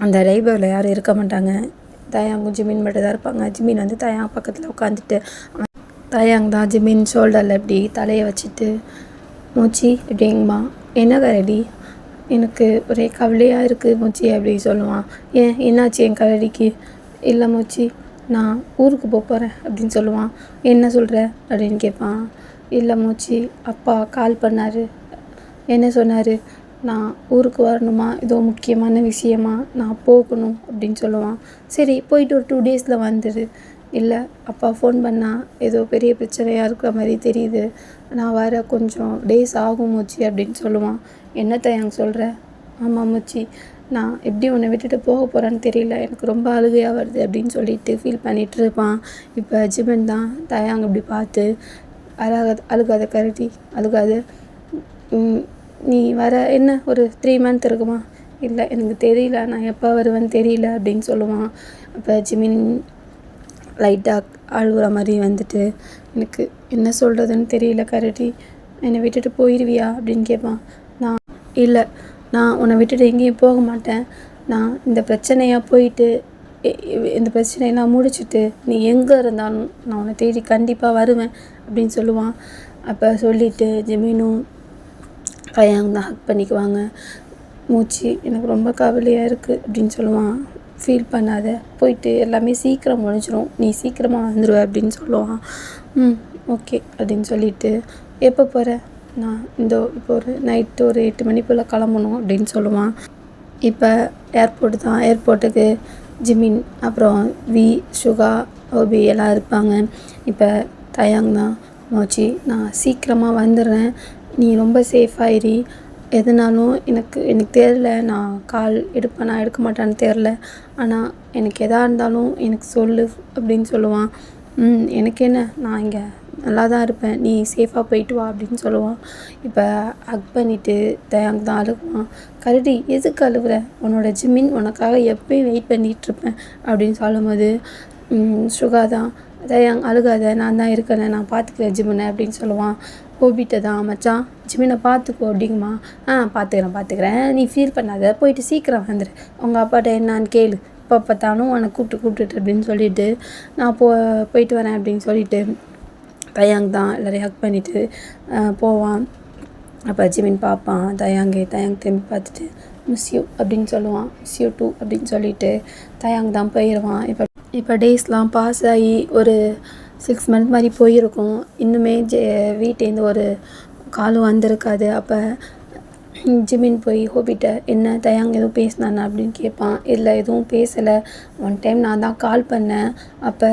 [SPEAKER 1] அந்த லைப்ரரியில் யாரும் இருக்க மாட்டாங்க, தயாங்கும் ஜிமின் மட்டும் தான் இருப்பாங்க. ஜிமின் வந்து தயாங் பக்கத்தில் உட்காந்துட்டு தயாங் தான் ஜிமின் ஷோல்டரில் இப்படி தலையை வச்சுட்டு மூச்சி அப்படிங்கம்மா என்ன கரடி எனக்கு ஒரே கவலையாக இருக்குது மூச்சி அப்படி சொல்லுவான். என்னாச்சு என் கரடிக்கு? இல்லை மூச்சி நான் ஊருக்கு போகிறேன் அப்படின்னு சொல்லுவான். என்ன சொல்கிற அப்படின்னு கேட்பான். இல்லை மூச்சி அப்பா கால் பண்ணார், என்ன சொன்னார், நான் ஊருக்கு வரணுமா, ஏதோ முக்கியமான விஷயமா, நான் போகணும் அப்படின்னு சொல்லுவான். சரி போயிட்டு ஒரு 2 டேஸில் வந்துடு. இல்லை அப்பா ஃபோன் பண்ணால் ஏதோ பெரிய பிரச்சனையாக இருக்கிற மாதிரி தெரியுது, நான் வர கொஞ்சம் டேஸ் ஆகும் மூச்சி அப்படின்னு சொல்லுவான். என்னத்த எனக்கு சொல்கிற? ஆமாம் மூச்சி, நான் எப்படி உன்னை விட்டுட்டு போக போகிறேன்னு தெரியல, எனக்கு ரொம்ப அழுகையாக வருது அப்படின்னு சொல்லிட்டு ஃபீல் பண்ணிகிட்டு இருப்பான். இப்போ ஜிமன் தான் தயாங் இப்படி பார்த்து, அழுகாத கரடி, அழுகாத, நீ வர என்ன ஒரு 3 மந்த் இருக்குமா? இல்லை எனக்கு தெரியல, நான் எப்போ வருவேன்னு தெரியல அப்படின்னு சொல்லுவான். அப்போ ஜிமின் லைட்டாக அழுகுற மாதிரி வந்துட்டு, எனக்கு என்ன சொல்கிறதுன்னு தெரியல கரடி, என்னை விட்டுட்டு போயிடுவியா அப்படின்னு கேட்பான். நான் இல்லை, நான் உன்னை விட்டுட்டு எங்கேயும் போக மாட்டேன், நான் இந்த பிரச்சனையாக போயிட்டு இந்த பிரச்சனையெல்லாம் முடிச்சுட்டு நீ எங்கே இருந்தாலும் நான் உன்னை தேடி கண்டிப்பாக வருவேன் அப்படின்னு சொல்லுவான். அப்போ சொல்லிவிட்டு ஜிமினும் தயாங் தான் ஹக் பண்ணிக்குவாங்க. மூச்சு, எனக்கு ரொம்ப கவலையாக இருக்குது அப்படின்னு சொல்லுவான். ஃபீல் பண்ணாத, போயிட்டு எல்லாமே சீக்கிரம் முடிஞ்சிடும், நீ சீக்கிரமாக வந்துடுவ அப்படின்னு சொல்லுவான். ஓகே அப்படின்னு சொல்லிவிட்டு, எப்போ போகிற? நான் இப்போ ஒரு நைட்டு ஒரு 8 மணி போல் கிளம்பணும் அப்படின்னு சொல்லுவான். இப்போ ஏர்போர்ட்டு தான். ஏர்போர்ட்டுக்கு ஜிமின் அப்புறம் சுகா, ஓபி எல்லாம் இருப்பாங்க. இப்போ தயாங் தான், மோச்சி நான் சீக்கிரமாக வந்துடுறேன், நீ ரொம்ப சேஃபாயிரி, எதுனாலும் எனக்கு தெரில, நான் கால் எடுப்பேனா எடுக்க மாட்டான்னு தெரில, ஆனால் எனக்கு எதாக இருந்தாலும் எனக்கு சொல்லு அப்படின்னு சொல்லுவான். எனக்கு என்ன, நான் இங்கே நல்லா தான் இருப்பேன், நீ சேஃபாக போயிட்டு வா அப்படின்னு சொல்லுவான். இப்போ ஹக் பண்ணிவிட்டு தயாங் தான் அழுகுவான். கரடி எதுக்கு அழுகுற, உன்னோட ஜிமின் உனக்காக எப்பயும் வெயிட் பண்ணிகிட்ருப்பேன் அப்படின்னு சொல்லும்போது சுகா தான், தயாங் அழுகாத, நான் தான் இருக்கேன், நான் பார்த்துக்கிறேன் ஜிமினை அப்படின்னு சொல்லுவான். ஓபிட்ட தான், மச்சான் ஜிமினை பார்த்துக்கோ அப்படிங்குமா. பார்த்துக்கிறேன், நீ ஃபீல் பண்ணாத, போயிட்டு சீக்கிரம் வந்துடு, உங்கள் அப்பாட்ட என்னான்னு கேளு, இப்போ பார்த்தாலும் உன்னை கூப்பிட்டுட்டு அப்படின்னு சொல்லிவிட்டு நான் போயிட்டு வரேன் அப்படின்னு சொல்லிவிட்டு தயாங் தான் எல்லோரையும் ஹக் பண்ணிவிட்டு போவான். அப்போ ஜிமின் பார்ப்பான் தயாங் திரும்பி பார்த்துட்டு மிஸ் யூ அப்படின்னு சொல்லுவான். மிஸ் யூ டூ அப்படின்னு சொல்லிவிட்டு தயாங் தான் போயிடுவான். இப்போ டேஸ்லாம் பாஸ் ஆகி ஒரு 6 மந்த் மாதிரி போயிருக்கும். இன்னுமே வீட்டேருந்து ஒரு காலும் வந்திருக்காது. அப்போ ஜிமின் போய் ஹோபிட்ட, என்ன தயாங் எதுவும் பேசினானா அப்படின்னு கேட்பான். இல்லை எதுவும் பேசலை, ஒன் டைம் நான் தான் கால் பண்ணேன், அப்போ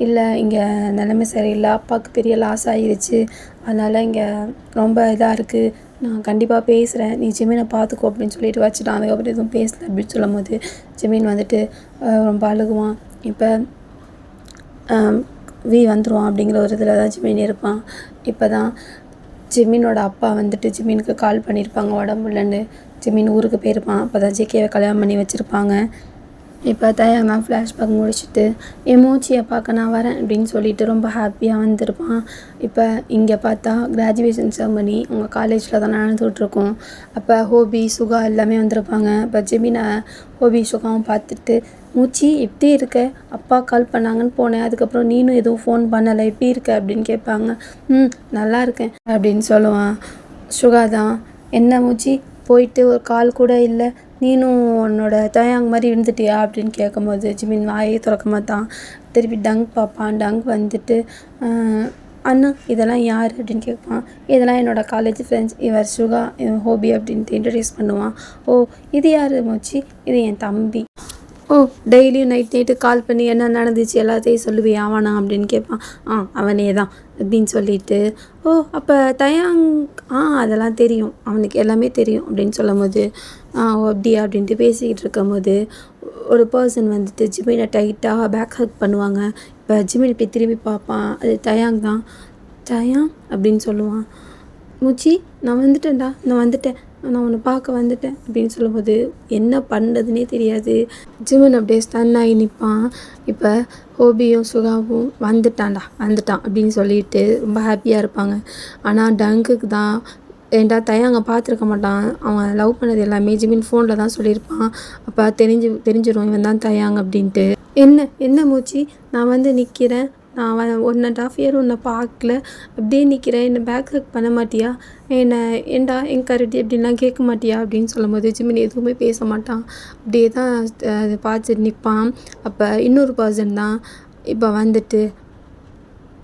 [SPEAKER 1] இல்லை இங்கே நிலைமை சரியில்லை, அப்பாவுக்கு பெரிய லாஸ் ஆகிடுச்சு, அதனால் இங்கே ரொம்ப இதாக இருக்குது, நான் கண்டிப்பாக பேசுகிறேன், நீ ஜிமினை பார்த்துக்கோ அப்படின்னு சொல்லிட்டு வச்சுட்டான். அதுக்கப்புறம் எதுவும் பேசலை அப்படின்னு சொல்லும் போது ஜிமின் வந்துட்டு ரொம்ப அழுகுவான். இப்போ வந்துடுவான் அப்படிங்கிற ஒரு இதில் தான் ஜிமின் இருப்பான். இப்போ தான் ஜிமினோட அப்பா வந்துட்டு ஜிமினுக்கு கால் பண்ணியிருப்பாங்க உடம்புலன்னு. ஜிமின் ஊருக்கு போயிருப்பான். அப்போ தான் ஜேகேவை கல்யாணம் பண்ணி வச்சுருப்பாங்க. இப்போ தயாங் தான் ஃப்ளாஷ்பேக் முடிச்சுட்டு என் மூச்சியை பார்க்க நான் வரேன் அப்படின்னு சொல்லிட்டு ரொம்ப ஹாப்பியாக வந்திருப்பான். இப்போ இங்கே பார்த்தா கிராஜுவேஷன் செரமனி உங்கள் காலேஜில் தான் நடந்துகிட்ருக்கோம். அப்போ ஹோபி சுகா எல்லாமே வந்திருப்பாங்க. இப்போ ஜிமினை ஹோபி சுகாவும் பார்த்துட்டு, மூச்சி எப்படி இருக்க, அப்பா கால் பண்ணாங்கன்னு போனேன், அதுக்கப்புறம் நீனும் எதுவும் ஃபோன் பண்ணலை, எப்படி இருக்க அப்படின்னு கேட்பாங்க. நல்லா இருக்கேன் அப்படின்னு சொல்லுவான். சுகா தான், என்ன மூச்சி போயிட்டு ஒரு கால் கூட இல்லை, நீனும் உன்னோட தயாங் மாதிரி இருந்துட்டியா அப்படின்னு கேட்கும்போது ஜிமின் வாயே திறக்க மாட்டான். திருப்பி டங் பார்ப்பான். டங் வந்துட்டு, அண்ணா இதெல்லாம் யார் அப்படின்னு கேட்பான். இதெல்லாம் என்னோடய காலேஜ் ஃப்ரெண்ட்ஸ், இவர் சுகா, இவன் ஹோபி அப்படின்ட்டு இன்ட்ரடியூஸ் பண்ணுவான். ஓ இது யார் மூச்சி, இது என் தம்பி. ஓ டெய்லியும் நைட்டு கால் பண்ணி என்ன நடந்துச்சு எல்லாத்தையும் சொல்லுவியா அவனா அப்படின்னு கேட்பான். அவனே தான் அப்படின்னு சொல்லிட்டு, ஓ அப்போ தயாங் அதெல்லாம் தெரியும், அவனுக்கு எல்லாமே தெரியும் அப்படின்னு சொல்லும் போது, ஓ அப்படியா அப்படின்ட்டு பேசிக்கிட்டு இருக்கும் போது ஒரு பர்சன் வந்துட்டு ஜிமினை டைட்டாக பேக் ஹக் பண்ணுவாங்க. இப்போ ஜிமின் போய் திரும்பி பார்ப்பான். அது தயாங் தான். தயாங் அப்படின்னு சொல்லுவான். மூச்சி நான் வந்துட்டேன்டா, நான் உன்னை பார்க்க வந்துட்டேன் அப்படின்னு சொல்லும்போது என்ன பண்ணுறதுனே தெரியாது. ஜிமின் அப்படியே ஸ்டன் ஆகி நிற்பான். இப்போ ஹோபியும் சுகாவும் வந்துட்டான் அப்படின்னு சொல்லிட்டு ரொம்ப ஹாப்பியாக இருப்பாங்க. ஆனால் டங்குக்கு தான், ஏன்டா தயாங்க பார்த்துருக்க மாட்டான், அவன் லவ் பண்ணது எல்லாமே ஜிமின் ஃபோனில் தான் சொல்லியிருப்பான். அப்போ தெரிஞ்சிடும் இவன் தான் தயாங் அப்படின்ட்டு. என்ன மூச்சி, நான் வந்து நிற்கிறேன், நான் 1.5 இயர் உன்னை பார்க்கல, அப்படியே நிற்கிறேன், என்னை பேக் ஹக் பண்ண மாட்டியா, ஏண்டா என் கரடி அப்படின்லாம் கேட்க மாட்டியா அப்படின்னு சொல்லும் போது ஜிமின் எதுவுமே பேச மாட்டான். அப்படியே தான் பார்த்துட்டு நிற்பான். அப்போ இன்னொரு பர்சன் தான் இப்போ வந்துட்டு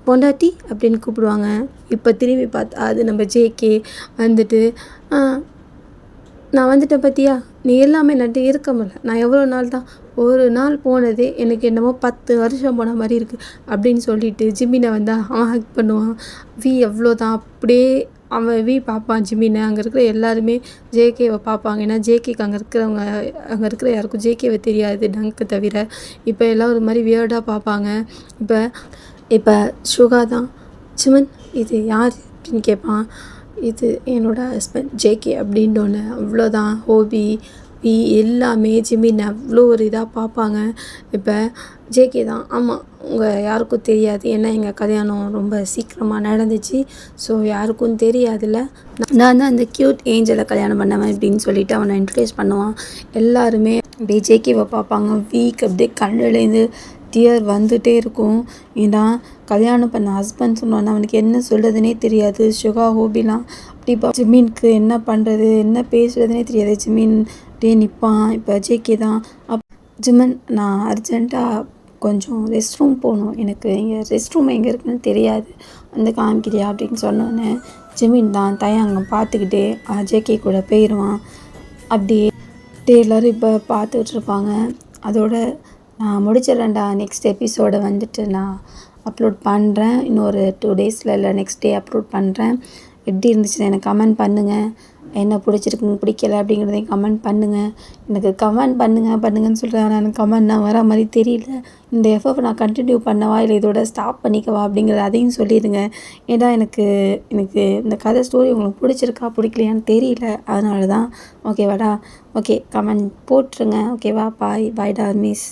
[SPEAKER 1] பொண்டாட்டி அப்படின்னு கூப்பிடுவாங்க. இப்போ திரும்பி பார்த்தா அது நம்ம ஜேகே வந்துட்டு, நான் வந்துட்டேன் பார்த்தியா, நீ எல்லாமே என்கிட்ட இருக்க முடியல, நான் எவ்வளோ நாள் தான், ஒரு நாள் போனதே எனக்கு என்னமோ 10 வருஷம் போன மாதிரி இருக்குது அப்படின்னு சொல்லிட்டு ஜிமினை வந்து அவன் ஹக் பண்ணுவான். எவ்வளோதான் அப்படியே அவன் பார்ப்பான் ஜிமினை. அங்கே இருக்கிற எல்லாருமே ஜேகேவை பார்ப்பாங்க. ஏன்னா ஜேகேக்கு அங்கே இருக்கிற யாருக்கும் ஜேகேவை தெரியாது டங்க்கு தவிர. இப்போ எல்லாம் ஒரு மாதிரி வியர்டாக பார்ப்பாங்க. இப்போ சுகா தான், ஜிமன் இது யார் அப்படின்னு கேட்பான். இது என்னோடய ஹஸ்பண்ட் ஜேகே அப்படின்ட்டோன்னே அவ்வளோதான். ஹோபி எல்லாமே ஜிமின் அவ்வளோ ஒரு இதாக பார்ப்பாங்க. இப்போ ஜேகே தான், ஆமாம் உங்கள் யாருக்கும் தெரியாது, ஏன்னா எங்கள் கல்யாணம் ரொம்ப சீக்கிரமாக நடந்துச்சு, ஸோ யாருக்கும் தெரியாதுல்ல, நான் தான் அந்த க்யூட் ஏஞ்சலை கல்யாணம் பண்ணவன் அப்படின்னு சொல்லிவிட்டு அவனை இன்ட்ரடியூஸ் பண்ணுவான். எல்லாருமே அப்படியே ஜேகேவை பார்ப்பாங்க. அப்படியே கண்ணுலேருந்து டியர் வந்துகிட்டே இருக்கும். ஏன்னா கல்யாணம் பண்ண ஹஸ்பண்ட் சொன்னான்னு அவனுக்கு என்ன சொல்கிறதுனே தெரியாது. சுகா ஹோபிலாம் அப்படி ஜிமினுக்கு என்ன பண்ணுறது என்ன பேசுகிறதுனே தெரியாது. ஜிமின் அப்படியே நிற்பான். இப்போ ஜேகே தான், ஜிமன் நான் அர்ஜெண்ட்டாக கொஞ்சம் ரெஸ்ட் ரூம் போகணும், எனக்கு இங்கே ரெஸ்ட் ரூம் எங்கே இருக்குன்னு தெரியாது, வந்து காமிக்கிறியா அப்படின்னு சொன்னோன்னே ஜிமின் தான் அங்கே பார்த்துக்கிட்டே ஜேகே கூட போயிடுவான். அப்படியே எல்லோரும் இப்போ பார்த்துக்கிட்டு இருப்பாங்க. அதோட நான் முடிச்சிடறேன்டா, நெக்ஸ்ட் எபிசோடை வந்துட்டு நான் அப்லோட் பண்ணுறேன். இன்னொரு 2 டேஸில் இல்லை நெக்ஸ்ட் டே அப்லோட் பண்ணுறேன். எப்படி இருந்துச்சுன்னு எனக்கு கமெண்ட் பண்ணுங்கள். என்ன பிடிச்சிருக்குங்க பிடிக்கல அப்படிங்கிறதையும் கமெண்ட் பண்ணுங்கள். எனக்கு கமெண்ட் பண்ணுங்கன்னு சொல்கிறேன். ஆனால் எனக்கு கமெண்ட் வர மாதிரி தெரியல. இந்த எஃப்எஃப் நான் கண்டினியூ பண்ணவா இல்லை இதோட ஸ்டாப் பண்ணிக்கவா அப்படிங்கிறது அதையும் சொல்லிடுங்க. ஏன்னா எனக்கு இந்த கதை ஸ்டோரி உங்களுக்கு பிடிச்சிருக்கா பிடிக்கலையான்னு தெரியல. அதனால தான். ஓகேவாடா? ஓகே, கமெண்ட் போட்டுருங்க. ஓகேவா? பாய் டார்மிஸ்.